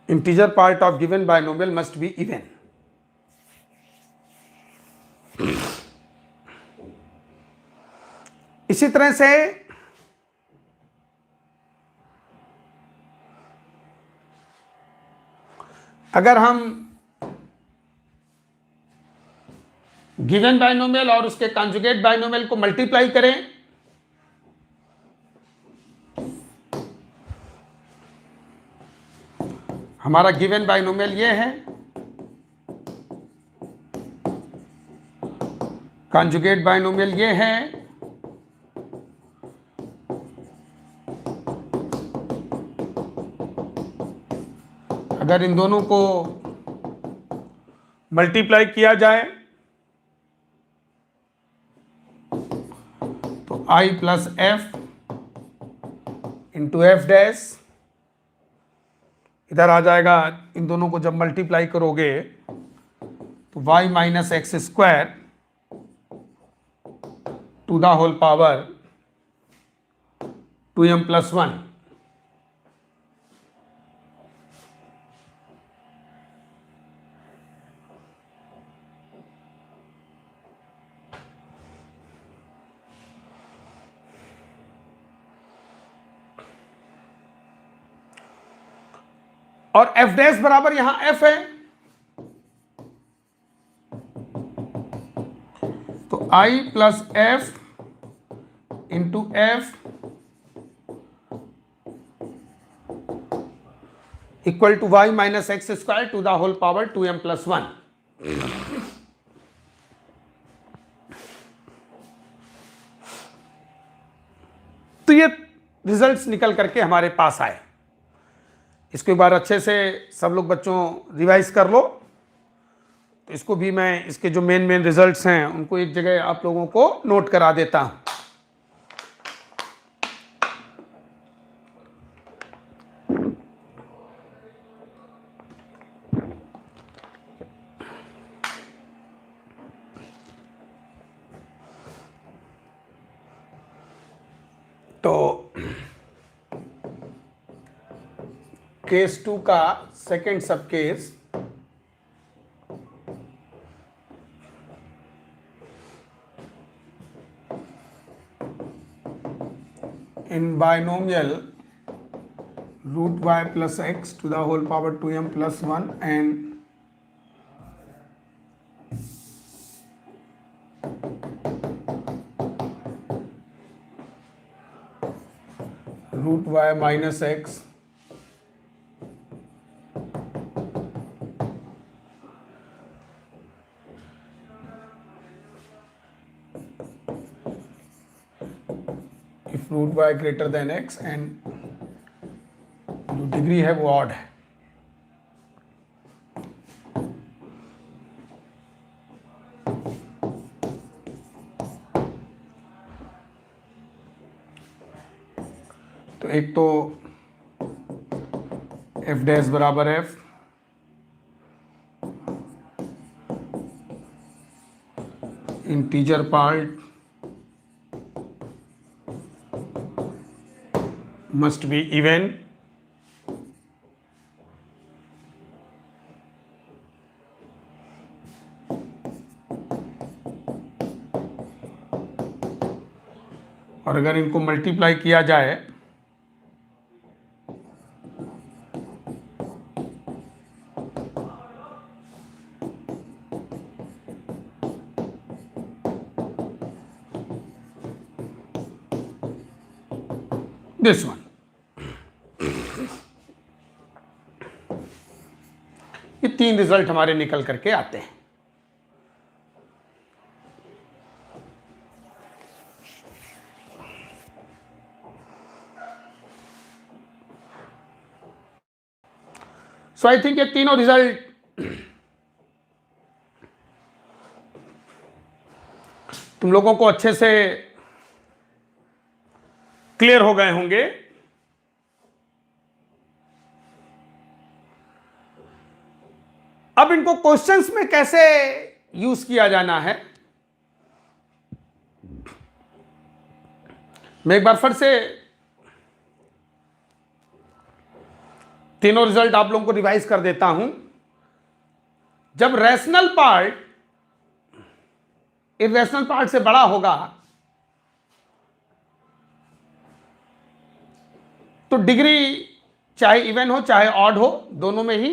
integer part of given binomial must be even। इसी तरह से अगर हम गिवन बाइनोमियल और उसके कॉन्जुगेट बाइनोमियल को मल्टीप्लाई करें हमारा गिवन बाइनोमियल ये है, कॉन्जुगेट बाइनोमियल ये है, अगर इन दोनों को मल्टीप्लाई किया जाए तो i plus f into F dash इधर आ जाएगा। इन दोनों को जब मल्टीप्लाई करोगे तो y minus x square to the whole power 2m plus 1। और एफ डैश बराबर यहां एफ है, तो i plus f into f equal to y minus x square to the whole power 2m plus 1। तो ये results निकल करके हमारे पास आए। इसको एक बार अच्छे से सब लोग बच्चों रिवाइज कर लो। तो इसको भी मैं, इसके जो मेन रिजल्ट्स हैं उनको एक जगह आप लोगों को नोट करा देता हूं। तो केस 2 का सेकेंड सब case in binomial root y plus x to the whole power 2m plus 1 and root y minus x if root y greater than x and जो डिग्री है वो ऑड है। तो एक तो एफ डैश बराबर F integer part must be even और अगर इनको मल्टीप्लाई किया जाए दिस वन, ये तीन रिजल्ट हमारे निकल करके आते हैं। सो आई थिंक ये तीनों रिजल्ट तुम लोगों को अच्छे से क्लियर हो गए होंगे। अब इनको क्वेश्चंस में कैसे यूज किया जाना है, मैं एक बार फिर से तीनों रिजल्ट आप लोगों को रिवाइज कर देता हूं। जब रैशनल पार्ट इर्रेशनल पार्ट से बड़ा होगा तो डिग्री चाहे इवन हो चाहे ऑड हो, दोनों में ही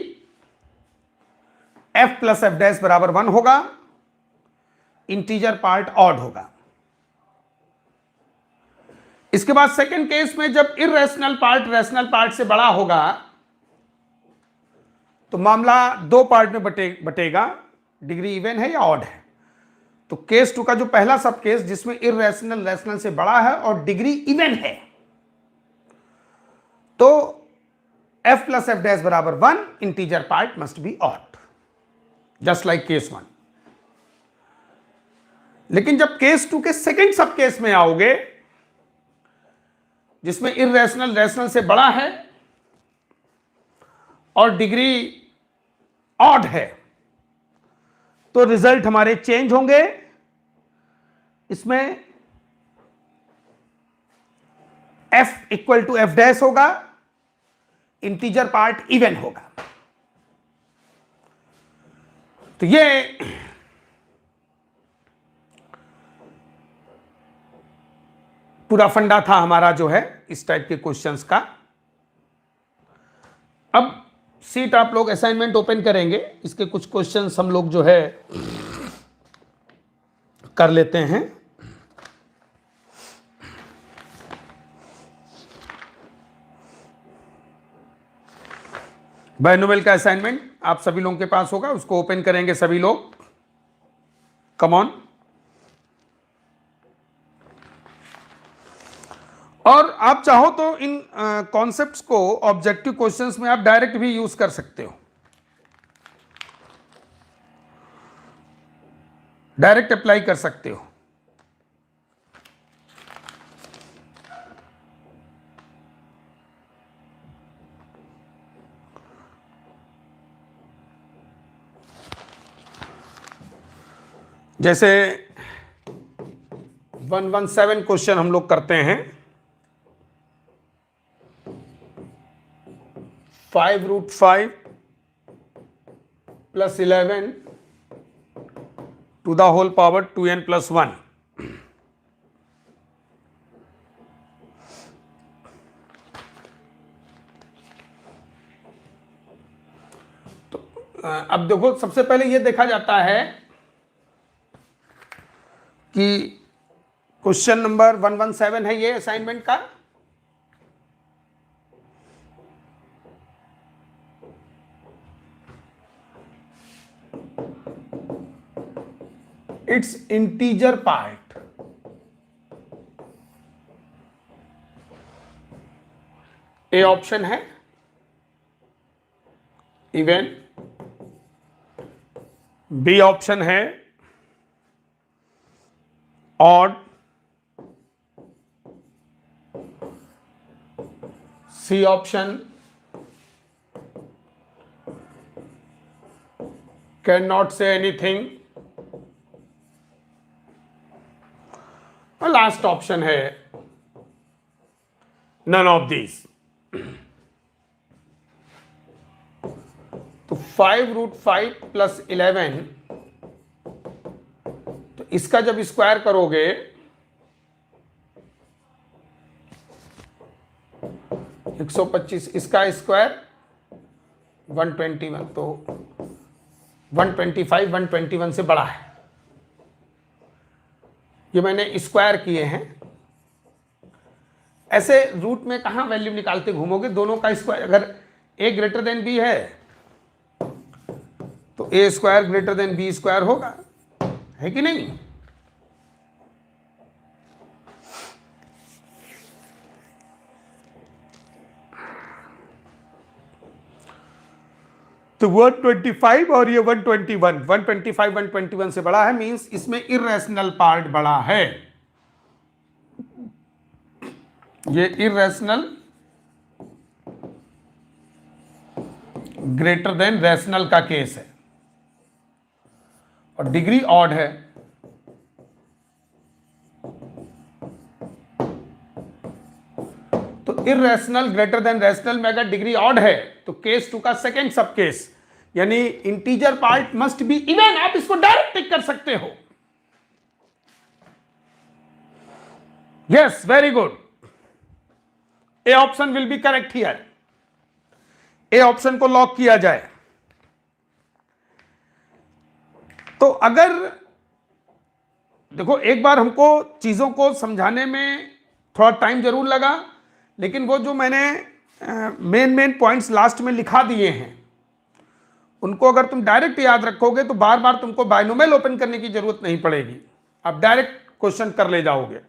f प्लस एफ डैश बराबर 1 होगा, इंटीजर पार्ट ऑड होगा। इसके बाद सेकंड केस में जब इर्रेशनल पार्ट रैशनल पार्ट से बड़ा होगा तो मामला दो पार्ट में बटेगा, डिग्री इवन है या ऑड है। तो केस 2 का जो पहला सब केस जिसमें इर्रेशनल रैशनल से बड़ा है और डिग्री इवन है, तो f प्लस एफ डैश बराबर 1, integer part must be odd, just like case 1। लेकिन जब केस 2 के सेकंड सब केस में आओगे जिसमें इर्रेशनल रैशनल से बड़ा है और डिग्री ऑड है, तो रिजल्ट हमारे चेंज होंगे। इसमें f equal to f dash होगा, इंटीजर पार्ट इवन होगा। तो ये पूरा फंडा था हमारा जो है इस टाइप के क्वेश्चंस का। अब सीट आप लोग असाइनमेंट ओपन करेंगे, इसके कुछ क्वेश्चंस हम लोग जो है कर लेते हैं। बायनोमियल का असाइनमेंट आप सभी लोगों के पास होगा, उसको ओपन करेंगे सभी लोग। Come on. और आप चाहो तो इन कॉन्सेप्ट्स को ऑब्जेक्टिव क्वेश्चंस में आप डायरेक्ट भी यूज कर सकते हो, डायरेक्ट अप्लाई कर सकते हो। जैसे 117 क्वेश्चन हम लोग करते हैं, 5√5 plus 11 to the whole power 2n plus 1. तो अब देखो, सबसे पहले ये देखा जाता है कि क्वेश्चन नंबर 117 है ये असाइनमेंट का। Its integer part, A option है इवन, बी ऑप्शन है odd, C option can not say anything, और लास्ट ऑप्शन है नन ऑफ दीज। तो 5√5 प्लस 11, तो इसका जब स्क्वायर करोगे 125, इसका स्क्वायर 121, तो 125 121 से बड़ा है। ये मैंने स्क्वायर किए हैं। ऐसे रूट में कहां वैल्यू निकालते घूमोगे, दोनों का स्क्वायर, अगर a ग्रेटर देन b है तो a square greater than b square होगा, है कि नहीं? तो 125 और ये 121, 125 121 से बड़ा है, मींस इसमें इर्रेशनल पार्ट बड़ा है। ये इर्रेशनल ग्रेटर देन रैशनल का केस है और डिग्री ऑड है। तो इर्रेशनल ग्रेटर देन रैशनल में अगर डिग्री ऑड है तो केस 2 का सेकेंड सब केस, यानी integer part must be even. आप इसको डायरेक्ट टिक कर सकते हो। Yes, very good, A option will be correct here. A option को लॉक किया जाए। तो अगर देखो, एक बार हमको चीजों को समझाने में थोड़ा टाइम जरूर लगा, लेकिन वो जो मैंने मेन पॉइंट्स लास्ट में लिखा दिए हैं उनको अगर तुम डायरेक्ट याद रखोगे तो बार बार तुमको बायनोमियल ओपन करने की जरूरत नहीं पड़ेगी, आप डायरेक्ट क्वेश्चन कर ले जाओगे।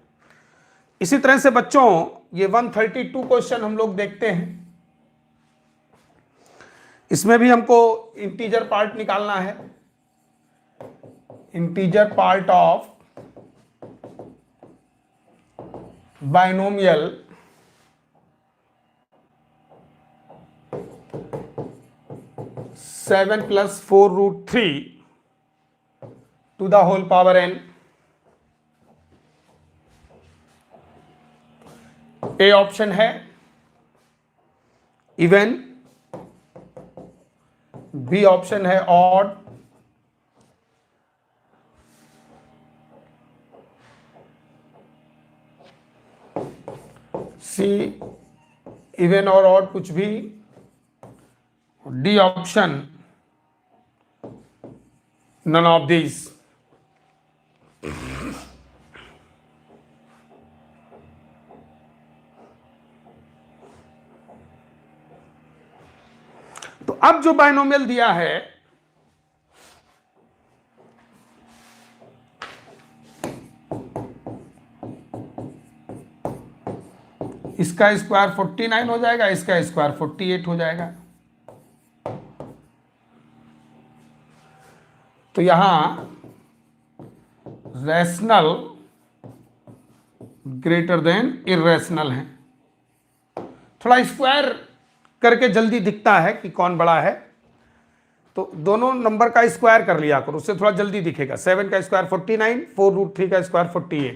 इसी तरह से बच्चों, ये 132 क्वेश्चन हम लोग देखते हैं, इसमें भी हमको इंटीजर पार्ट निकालना है। Integer part of binomial seven plus 4√3 to the whole power n। A option है इवन, बी ऑप्शन है ऑड, सी इवन और ऑड कुछ भी, D option none of these. तो अब जो बायनोमियल दिया है इसका स्क्वायर 49 हो जाएगा, इसका स्क्वायर 48 हो जाएगा। तो यहां रैशनल ग्रेटर देन इर्रेशनल है। थोड़ा स्क्वायर करके जल्दी दिखता है कि कौन बड़ा है, तो दोनों नंबर का स्क्वायर कर लिया करो, उससे थोड़ा जल्दी दिखेगा। 7 का स्क्वायर 49, 4√3 का स्क्वायर 48।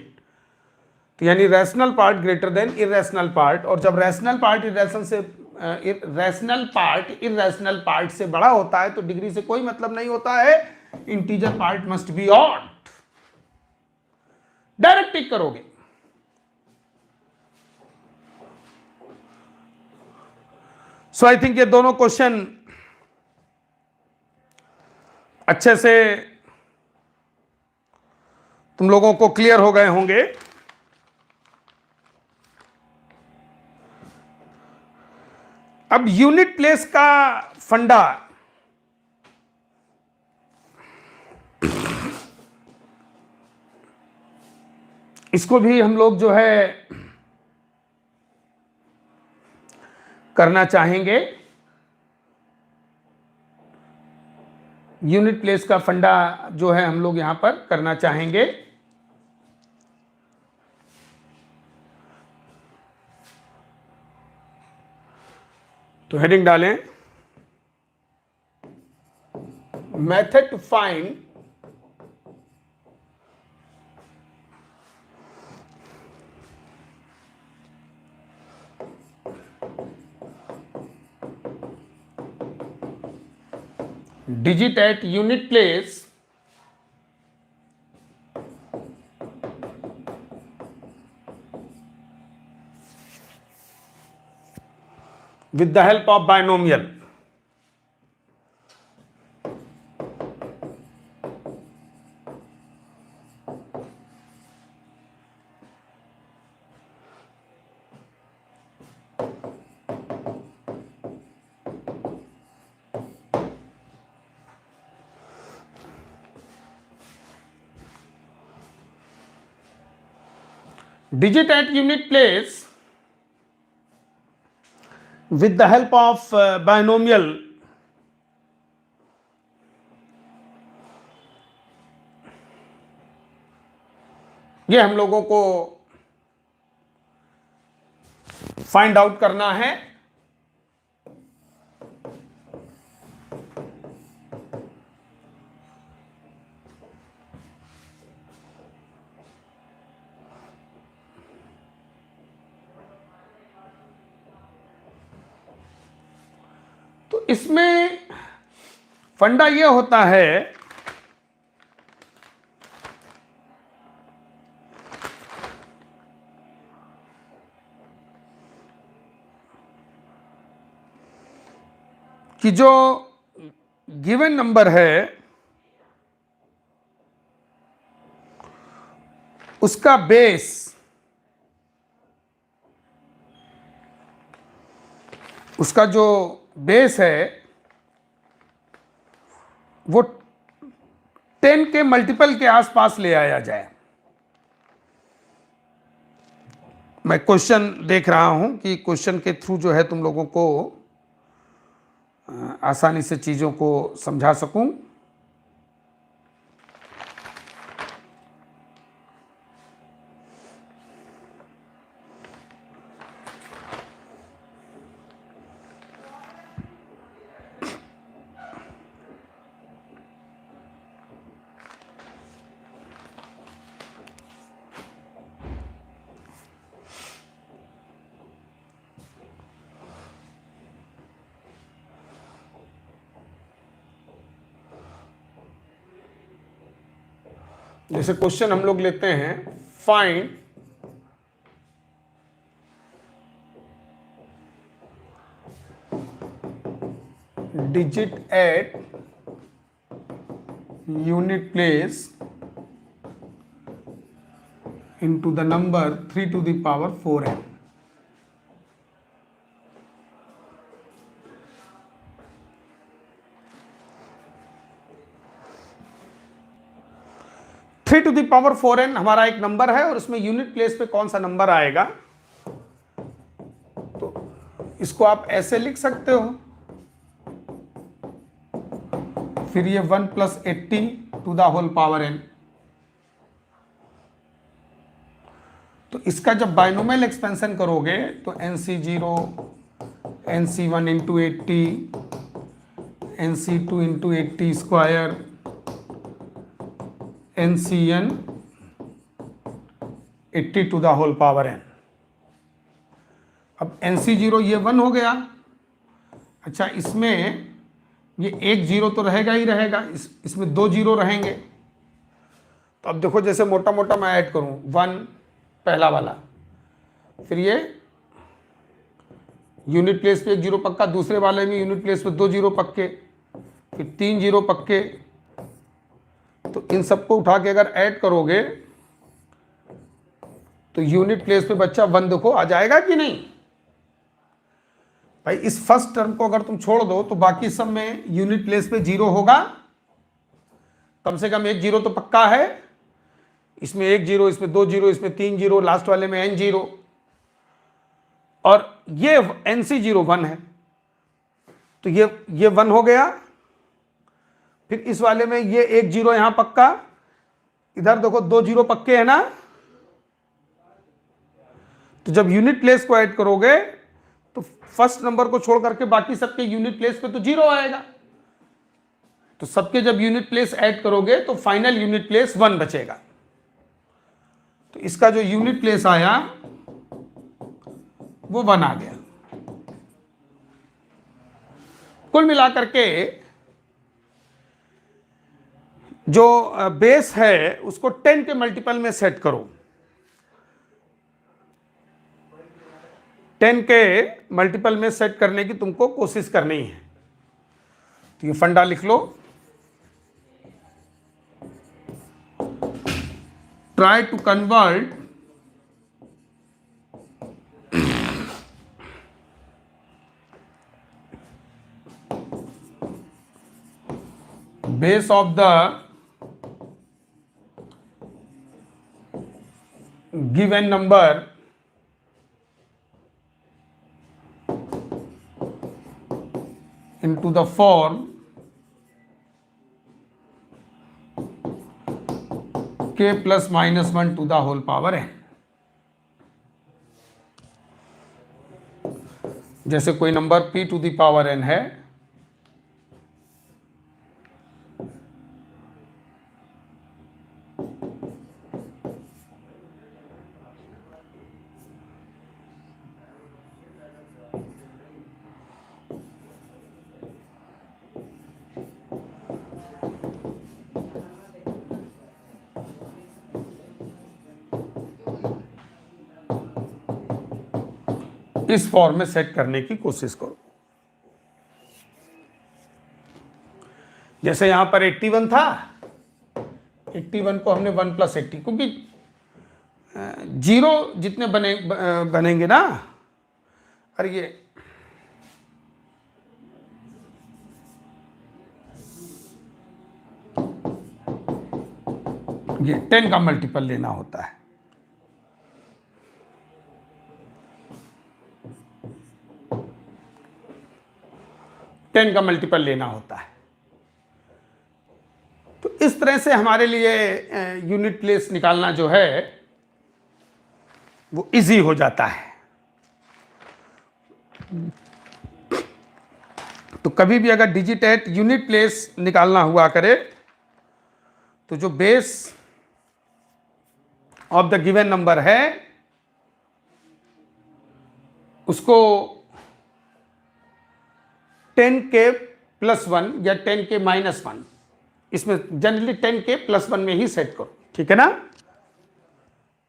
तो यानी rational part greater then irrational part, और जब रैशनल पार्ट इर्रेशनल से रैशनल पार्ट इर्रेशनल पार्ट से बड़ा होता है तो डिग्री से कोई मतलब नहीं होता है, integer part must be odd. Direct tick करोगे। सो आई थिंक ये दोनों क्वेश्चन अच्छे से तुम लोगों को क्लियर हो गए होंगे। अब यूनिट प्लेस का फंडा, इसको भी हम लोग जो है करना चाहेंगे। यूनिट प्लेस का फंडा जो है हम लोग यहां पर करना चाहेंगे। तो हेडिंग डालें, method to find digit at unit place with the help of binomial। digit at unit place with the help of binomial ये हम लोगों को फाइंड आउट करना है। तो इसमें फंडा ये होता है कि जो गिवन नंबर है उसका बेस उसका जो बेस है वो 10 के मल्टीपल के आसपास ले आया जाए। मैं क्वेश्चन देख रहा हूं कि क्वेश्चन के थ्रू जो है तुम लोगों को आसानी से चीजों को समझा सकूं। जैसे क्वेश्चन हम लोग लेते हैं, find digit at unit place into the number 3 to the power 4n। Three to the power 4n हमारा एक नंबर है और इसमें यूनिट प्लेस पे कौन सा नंबर आएगा, तो इसको आप ऐसे लिख सकते हो। फिर ये 1 + 80 to the whole power n। तो इसका जब बाइनोमियल एक्सपेंशन करोगे तो NC0 NC1 × 80 NC2 × 80 square NCn 80 to the whole power n। अब NC0 ये 1 हो गया अच्छा, इसमें ये एक जीरो तो रहेगा ही रहेगा, इसमें दो जीरो रहेंगे। तो अब देखो, जैसे मोटा मोटा मैं ऐड करूं, 1 पहला वाला, फिर ये यूनिट प्लेस पे एक जीरो पक्का, दूसरे वाले में यूनिट प्लेस पे दो जीरो पक्के, फिर 3 जीरो पक्के। तो इन सबको उठा के अगर ऐड करोगे तो यूनिट प्लेस पे बच्चा 1 देखो आ जाएगा कि नहीं भाई। इस फर्स्ट टर्म को अगर तुम छोड़ दो तो बाकी सब में यूनिट प्लेस पे जीरो होगा, कम से कम एक जीरो तो पक्का है। इसमें एक जीरो, इसमें दो जीरो, इसमें 3 जीरो, लास्ट वाले में n जीरो, और ये nc जीरो 1 है, तो ये 1 हो गया। फिर इस वाले में ये एक जीरो यहां पक्का, इधर देखो दो जीरो पक्के है ना। तो जब यूनिट प्लेस को ऐड करोगे तो फर्स्ट नंबर को छोड़ करके बाकी सबके यूनिट प्लेस पे तो जीरो आएगा। तो सबके जब यूनिट प्लेस ऐड करोगे तो फाइनल यूनिट प्लेस 1 बचेगा। तो इसका जो यूनिट प्लेस आया वो 1 आ गया। कुल मिलाकर के जो बेस है उसको 10 के मल्टीपल में सेट करो। 10 के मल्टीपल में सेट करने की तुमको कोशिश करनी है। तो ये फंडा लिख लो, try to convert base of the given number into the form k plus minus 1 to the whole power n। जैसे कोई number p to the power n है, इस फॉर्म में सेट करने की कोशिश करो। जैसे यहां पर 81 था, 81 को हमने 1 + 80, क्योंकि जीरो जितने बनेंगे ना, अरे ये 10 का मल्टीपल लेना होता है। टेन का मल्टीपल लेना होता है। तो इस तरह से हमारे लिए यूनिट प्लेस निकालना जो है वो इजी हो जाता है। तो कभी भी अगर डिजिटेट यूनिट प्लेस निकालना हुआ करे तो जो base of the given number है उसको 10k + 1 या 10k - 1, इसमें जनरली 10k + 1 में ही सेट करो, ठीक है ना।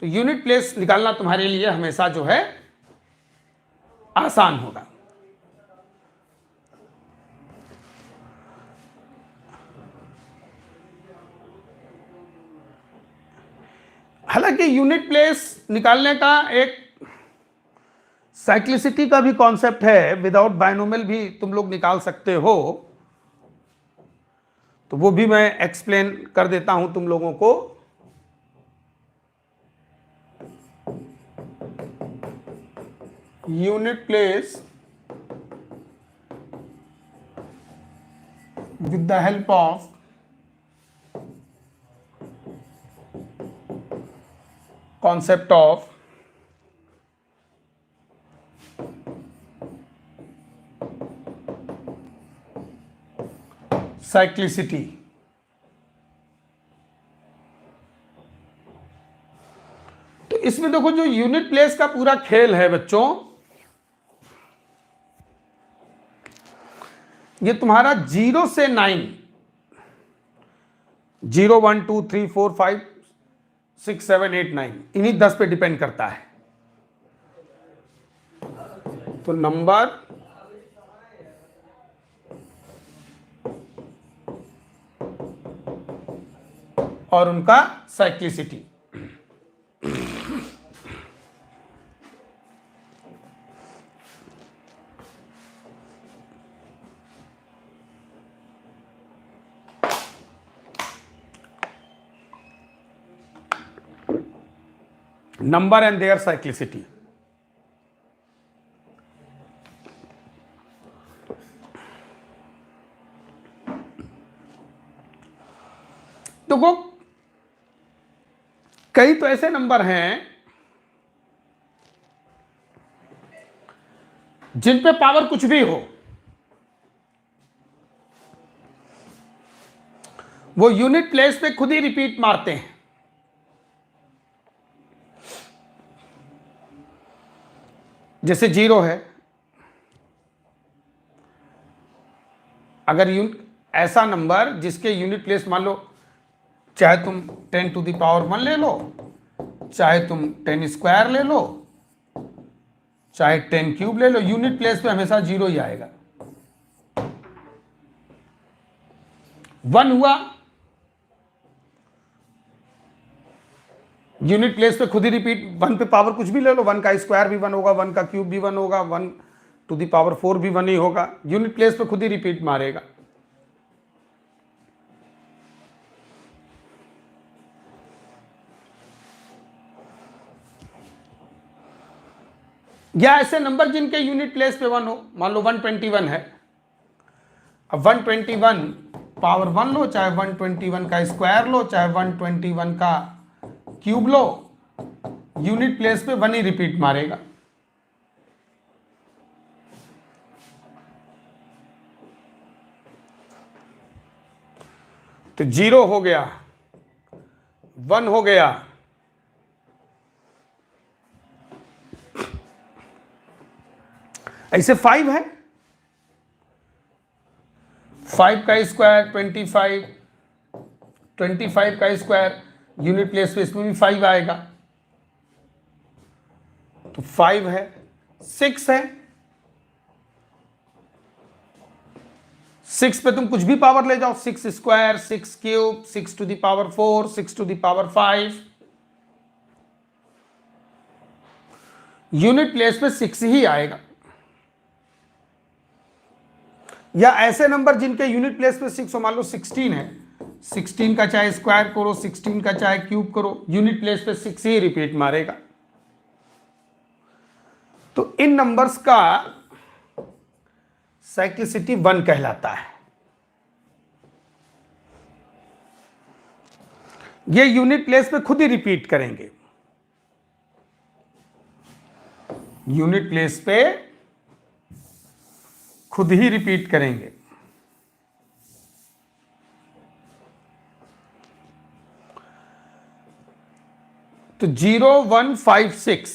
तो यूनिट प्लेस निकालना तुम्हारे लिए हमेशा जो है आसान होगा। हालांकि यूनिट प्लेस निकालने का एक साइक्लिसिटी का भी कॉन्सेप्ट है, विदाउट बायनोमियल भी तुम लोग निकाल सकते हो, तो वो भी मैं एक्सप्लेन कर देता हूं तुम लोगों को। Unit place with the help of concept of cyclicity। तो इसमें देखो जो यूनिट प्लेस का पूरा खेल है बच्चों, ये तुम्हारा 0 से 9, 0 1 2 3 4 5 6 7 8 9, इन्हीं 10 पे डिपेंड करता है। तो नंबर और उनका cyclicity. Number and their cyclicity. देखो कई तो ऐसे नंबर हैं जिन पे पावर कुछ भी हो, वो यूनिट प्लेस पे खुद ही रिपीट मारते हैं। जैसे 0 है, अगर ऐसा नंबर जिसके यूनिट प्लेस मान लो, चाहे तुम 10 टू द पावर 1 ले लो, चाहे तुम 10 स्क्वायर ले लो, चाहे 10 क्यूब ले लो, यूनिट प्लेस पे हमेशा 0 ही आएगा। 1 हुआ, यूनिट प्लेस पे खुद ही रिपीट, 1 पे पावर कुछ भी ले लो, 1 का स्क्वायर भी 1 होगा, 1 का क्यूब भी 1 होगा, 1 टू द पावर 4 भी 1 ही होगा, यूनिट प्लेस पे खुद ही रिपीट मारेगा। या ऐसे नंबर जिनके यूनिट प्लेस पे 1 हो, मान लो 121 है, अब 121 पावर 1 लो, चाहे 121 का स्क्वायर लो, चाहे 121 का क्यूब लो, यूनिट प्लेस पे 1 ही रिपीट मारेगा। तो 0 हो गया, 1 हो गया, ऐसे 5 है, 5 का स्क्वायर 25, 25 का स्क्वायर, यूनिट प्लेस पे इसमें भी 5 आएगा, तो 5 है। 6 है, 6 पे तुम कुछ भी पावर ले जाओ, 6 square, 6 cube, 6 to the power 4, 6 to the power 5, unit place पे 6 ही आएगा। या ऐसे नंबर जिनके यूनिट प्लेस पे 6 हो, मान लो 16 है, 16 का चाहे स्क्वायर करो, 16 का चाहे क्यूब करो, यूनिट प्लेस पे 6 ही रिपीट मारेगा। तो इन नंबर्स का साइक्लिसिटी 1 कहलाता है। ये यूनिट प्लेस पे खुद ही रिपीट करेंगे, यूनिट प्लेस पे खुद ही रिपीट करेंगे। तो 0 1 5 6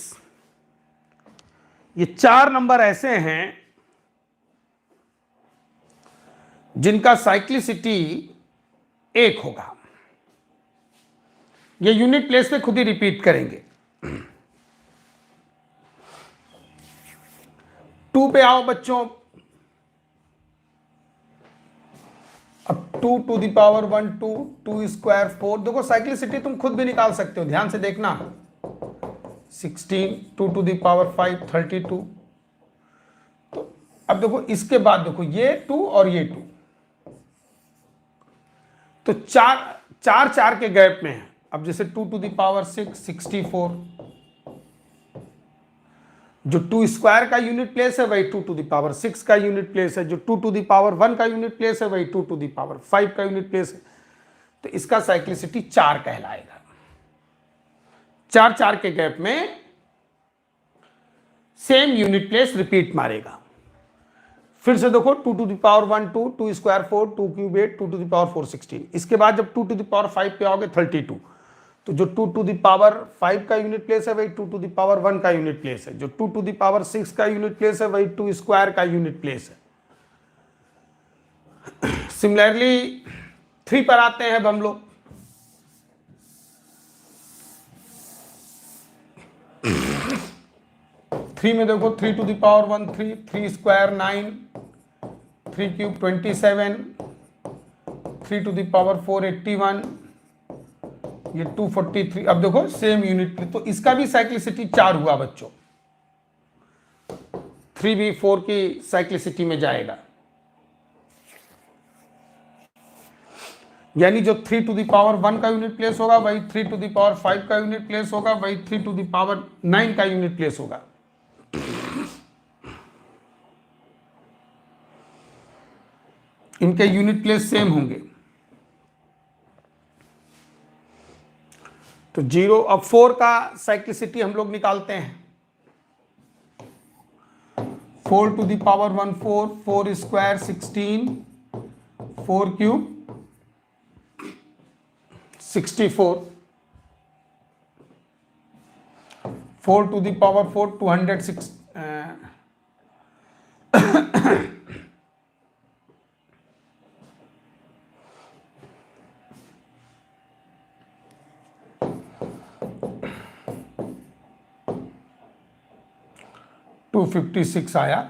ये 4 नंबर ऐसे हैं जिनका साइक्लिसिटी 1 होगा, ये यूनिट प्लेस पे खुद ही रिपीट करेंगे। 2 पे आओ बच्चों, अब 2 टू द पावर 1 2, 2 स्क्वायर 4, देखो साइक्लिसिटी तुम खुद भी निकाल सकते हो, ध्यान से देखना। 16, 2 टू द पावर 5 32। तो अब देखो इसके बाद देखो ये 2 और ये 2, तो 4 के गैप में है। अब जैसे 2 टू द पावर 6 64, जो 2 स्क्वायर का यूनिट प्लेस है वही 2 टू द पावर 6 का यूनिट प्लेस है, जो 2 टू द पावर 1 का यूनिट प्लेस है वही 2 टू द पावर 5 का यूनिट प्लेस है। तो इसका साइक्लिसिटी 4 कहलाएगा। 4 के गैप में सेम यूनिट प्लेस रिपीट मारेगा। फिर से देखो 2 to the power 1 2, 2 square 4, 2 cube 8, 2 to the power 4 16। इसके बाद जब 2 टू द पावर 5 पे आओगे 32, तो जो 2 टू द पावर 5 का यूनिट प्लेस है वही 2 टू द पावर 1 का यूनिट प्लेस है, जो 2 टू द पावर 6 का यूनिट प्लेस है वही 2 स्क्वायर का यूनिट प्लेस है। सिमिलरली 3 पर आते हैं अब हम लोग। थ्री में देखो 3 to the power 1 3, 3 square 9, 3 cube 27, 3 to the power 4 81, ये 243। अब देखो सेम यूनिट, तो इसका भी साइक्लिसिटी 4 हुआ बच्चों। 3 भी 4 की साइक्लिसिटी में जाएगा, यानी जो 3 टू द पावर 1 का यूनिट प्लेस होगा वही 3 टू द पावर 5 का यूनिट प्लेस होगा, वही 3 टू द पावर 9 का यूनिट प्लेस होगा। इनके यूनिट प्लेस सेम होंगे। तो 0, अब 4 का साइक्लिसिटी हम लोग निकालते हैं। 4 to the power 1 4, 4 square 16, 4 cube 64, 4 to the power 4 206, 256 आया।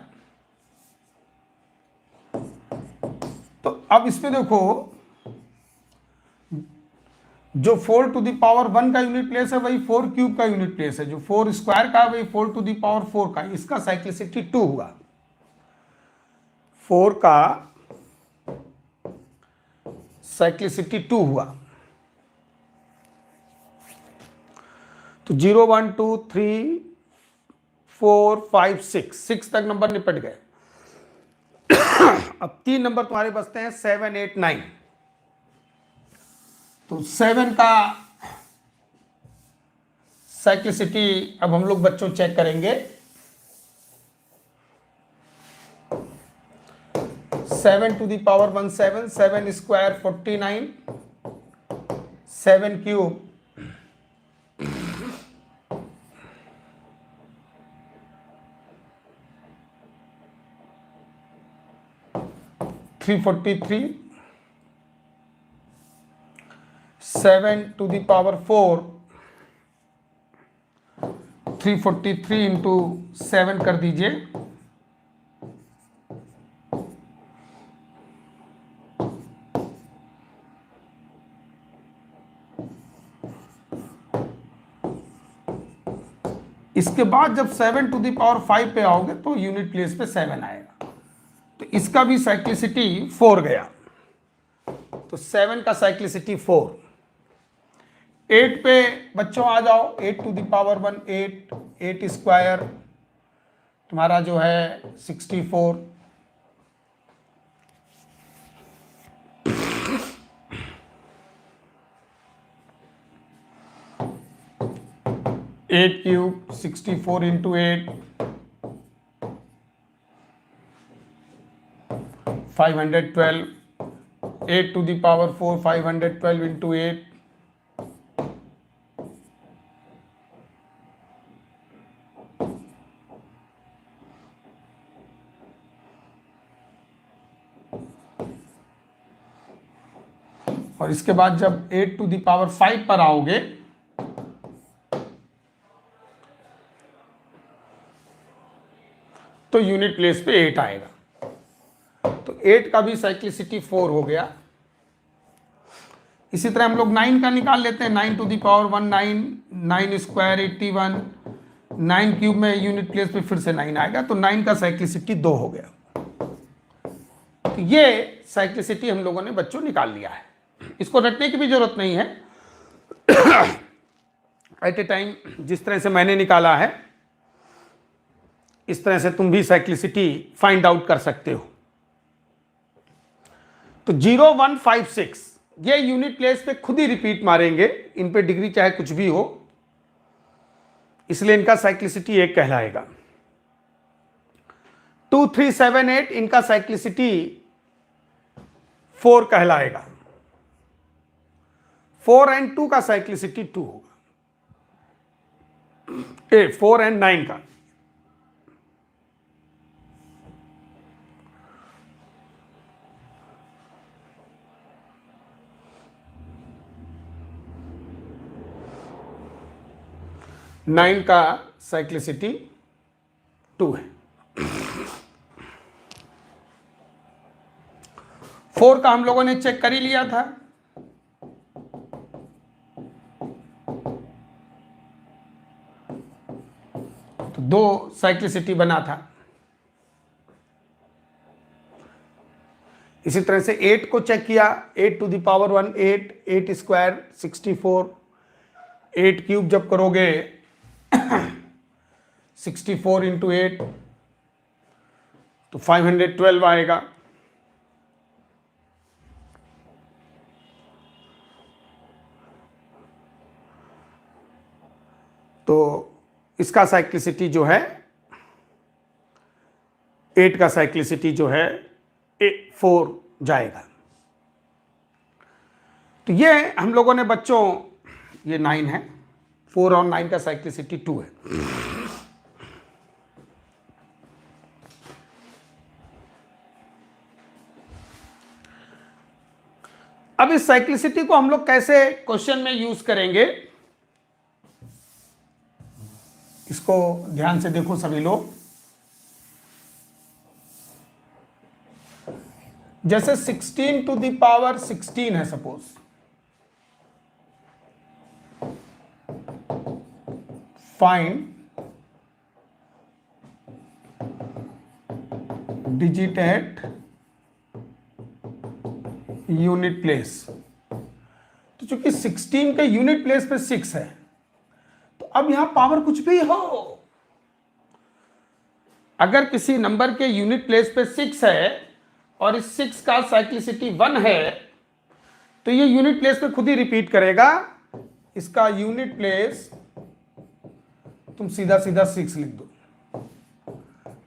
तो अब इसमें देखो जो 4 टू द पावर 1 का यूनिट प्लेस है वही 4 क्यूब का यूनिट प्लेस है, जो 4 स्क्वायर का वही 4 टू द पावर 4 का, इसका साइक्लिसिटी 2 हुआ। 4 का साइक्लिसिटी 2 हुआ। तो 0 1 2 3 4 5 6 तक नंबर निपट गए। अब 3 नंबर तुम्हारे बचते हैं 7 8 9। तो 7 का साइक्लिसिटी अब हम लोग बच्चों चेक करेंगे। 7 to the power 1 7, 7 square 49, 7 cube 343, 7 to the power 4 343 into 7 कर दीजिए, इसके बाद जब 7 टू द पावर 5 पे आओगे तो यूनिट प्लेस पे 7 आएगा, तो इसका भी साइक्लिसिटी 4 गया। तो 7 का साइक्लिसिटी 4। 8 पे बच्चों आ जाओ, 8 टू द पावर 1 8, 8 स्क्वायर तुम्हारा जो है 64, 8 cube 64 into 8 512, 8 to the power 4 512 into 8 और इसके बाद जब 8 टू द पावर 5 पर आओगे तो यूनिट प्लेस पे 8 आएगा, तो 8 का भी साइक्लिसिटी 4 हो गया। इसी तरह हम लोग 9 का निकाल लेते हैं। 9 to the power 1 9, 9 square 81, 9 cube में यूनिट प्लेस पे फिर से 9 आएगा, तो 9 का साइक्लिसिटी 2 हो गया। तो ये साइक्लिसिटी हम लोगों ने बच्चों निकाल लिया है, इसको रटने की भी जरूरत नहीं है। एट ए टाइम जिस तरह से मैंने निकाला है इस तरह से तुम भी साइक्लिसिटी फाइंड आउट कर सकते हो। तो 0 1 5 6 ये यूनिट प्लेस पे खुद ही रिपीट मारेंगे, इन पे डिग्री चाहे कुछ भी हो, इसलिए इनका साइक्लिसिटी 1 कहलाएगा। 2 3 7 8 इनका साइक्लिसिटी 4 कहलाएगा। 4 एंड 2 का साइक्लिसिटी 2 होगा। 4 एंड 9 का, 9 का साइक्लिसिटी 2 है। 4 का हम लोगों ने चेक कर ही लिया था। तो 2 साइक्लिसिटी बना था। इसी तरह से 8 को चेक किया, 8 to the power 1 8, 8 square 64, 8 cube जब करोगे 64 इंटू 8 तो 512 आएगा। तो इसका साइक्लिसिटी जो है 8 का साइक्लिसिटी जो है 4 जाएगा। तो ये हम लोगों ने बच्चों, ये 9 है, 4 और 9 का साइक्लिसिटी 2 है। अब इस साइक्लिसिटी को हम लोग कैसे क्वेश्चन में यूज करेंगे, इसको ध्यान से देखो सभी लोग। जैसे 16 टू द पावर 16 है suppose, find digit at unit place. तो चूंकि 16 के यूनिट प्लेस पे 6 है, तो अब यहां पावर कुछ भी हो, अगर किसी नंबर के यूनिट प्लेस पे 6 है और इस 6 का साइक्लिसिटी 1 है, तो ये यूनिट प्लेस पे खुद ही रिपीट करेगा। इसका यूनिट प्लेस तुम सीधा सीधा 6 लिख दो।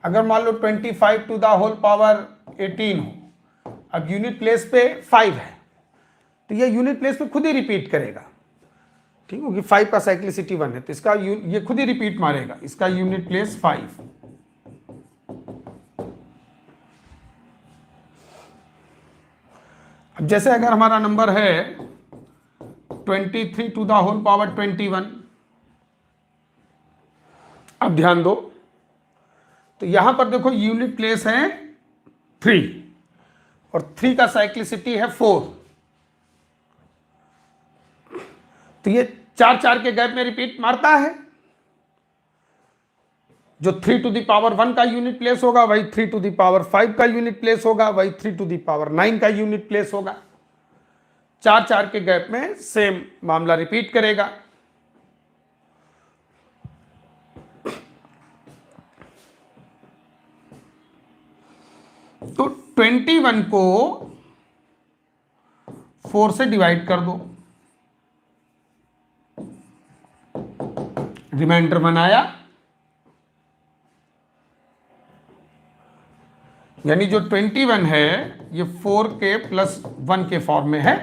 अगर मान लो 25 टू द होल पावर 18 हो, अब यूनिट प्लेस पे 5 है, तो ये यूनिट प्लेस पे खुद ही रिपीट करेगा। ठीक है, 5 का साइक्लिसिटी 1 है, तो इसका ये खुद ही रिपीट मारेगा, इसका यूनिट प्लेस 5। अब जैसे अगर हमारा नंबर है 23 टू द होल पावर 21, अब ध्यान दो, तो यहां पर देखो यूनिट प्लेस है 3 और 3 का साइक्लिसिटी है 4, तो ये 4 के गैप में रिपीट मारता है। जो 3 टू द पावर 1 का यूनिट प्लेस होगा वही 3 टू द पावर 5 का यूनिट प्लेस होगा, वही 3 टू द पावर 9 का यूनिट प्लेस होगा। 4 के गैप में सेम मामला रिपीट करेगा। तो 21 को 4 से डिवाइड कर दो, रिमाइंडर बनाया, यानी जो 21 है ये 4 के प्लस 1 के फॉर्म में है।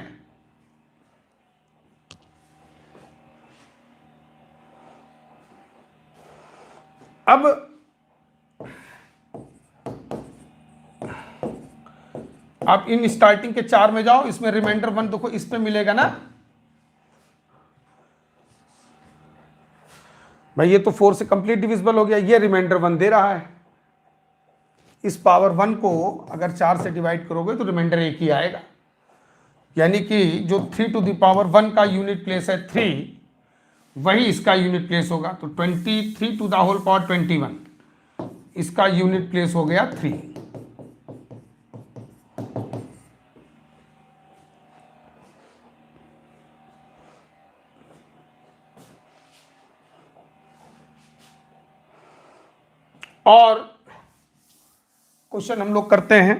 अब आप इन स्टार्टिंग के 4 में जाओ, इसमें रिमाइंडर 1 देखो इस पे मिलेगा ना भाई, ये तो 4 से कंप्लीट डिविजिबल हो गया, ये रिमाइंडर 1 दे रहा है। इस पावर 1 को अगर 4 से डिवाइड करोगे तो रिमाइंडर 1 ही आएगा, यानी कि जो 3 टू द पावर 1 का यूनिट प्लेस है 3, वही इसका यूनिट प्लेस होगा। तो 23 टू द होल पावर 21, इसका यूनिट प्लेस हो गया 3। और क्वेश्चन हम लोग करते हैं,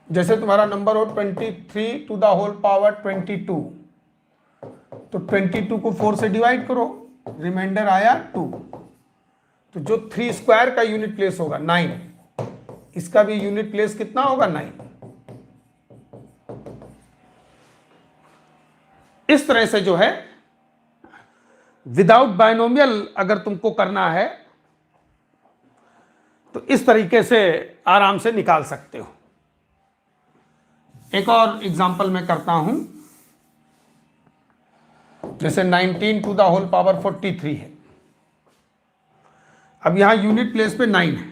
जैसे तुम्हारा नंबर हो 23 टू द होल पावर 22, तो 22 को 4 से डिवाइड करो, रिमाइंडर आया 2। तो जो 3 स्क्वायर का यूनिट प्लेस होगा 9, इसका भी यूनिट प्लेस कितना होगा 9। इस तरह से जो है विदाउट बाइनोमियल अगर तुमको करना है तो इस तरीके से आराम से निकाल सकते हो। एक और एग्जांपल मैं करता हूं, जैसे 19 टू द होल पावर 43 है। अब यहां यूनिट प्लेस पे 9 है,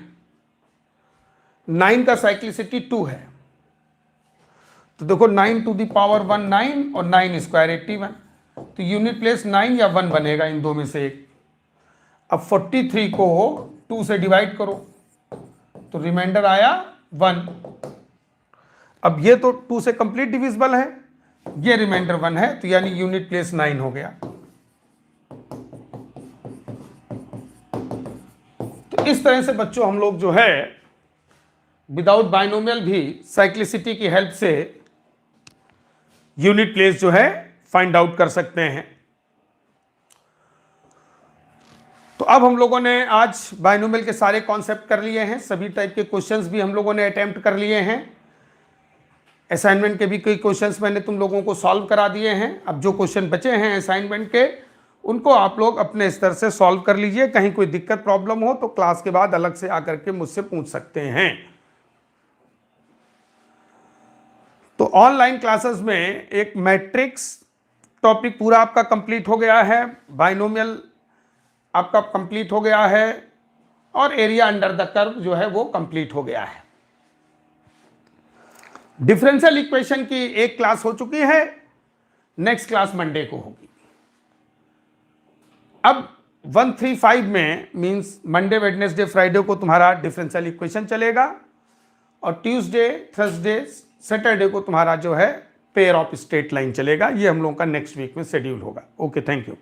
9 का साइक्लिसिटी 2 है, तो देखो 9 टू द पावर 1 9 और 9 स्क्वायर 81, तो यूनिट प्लेस 9 या 1 बनेगा, इन दो में से एक। अब 43 को 2 से डिवाइड करो तो रिमाइंडर आया 1। अब ये तो 2 से कंप्लीट डिविजिबल है, ये रिमाइंडर 1 है, तो यानी यूनिट प्लेस 9 हो गया। तो इस तरह से बच्चों हम लोग जो है विदाउट बाइनोमियल भी साइक्लिसिटी की हेल्प से यूनिट प्लेस जो है फाइंड आउट कर सकते हैं। तो अब हम लोगों ने आज बाइनोमियल के सारे कॉन्सेप्ट कर लिए हैं, सभी टाइप के क्वेश्चंस भी हम लोगों ने अटेम्प्ट कर लिए हैं। असाइनमेंट के भी कई क्वेश्चंस मैंने तुम लोगों को सॉल्व करा दिए हैं। अब जो क्वेश्चन बचे हैं असाइनमेंट के, उनको आप लोग अपने स्तर से सॉल्व कर लीजिए। कहीं कोई दिक्कत प्रॉब्लम हो तो क्लास के बाद अलग से आकर के मुझसे पूछ सकते हैं। तो ऑनलाइन क्लासेस में एक मैट्रिक्स टॉपिक पूरा आपका कंप्लीट हो गया है, बाइनोमियल आपका कंप्लीट हो गया है, और एरिया अंडर द कर्व जो है वो कंप्लीट हो गया है। डिफरेंशियल इक्वेशन की एक क्लास हो चुकी है, नेक्स्ट क्लास मंडे को होगी। अब 135 में मींस मंडे वेडनेसडे फ्राइडे को तुम्हारा डिफरेंशियल इक्वेशन चलेगा, और ट्यूसडे थर्सडे सैटरडे को तुम्हारा जो है पेयर ऑफ स्ट्रेट लाइन चलेगा। ये हम लोगों का नेक्स्ट वीक में शेड्यूल होगा। Okay, thank you.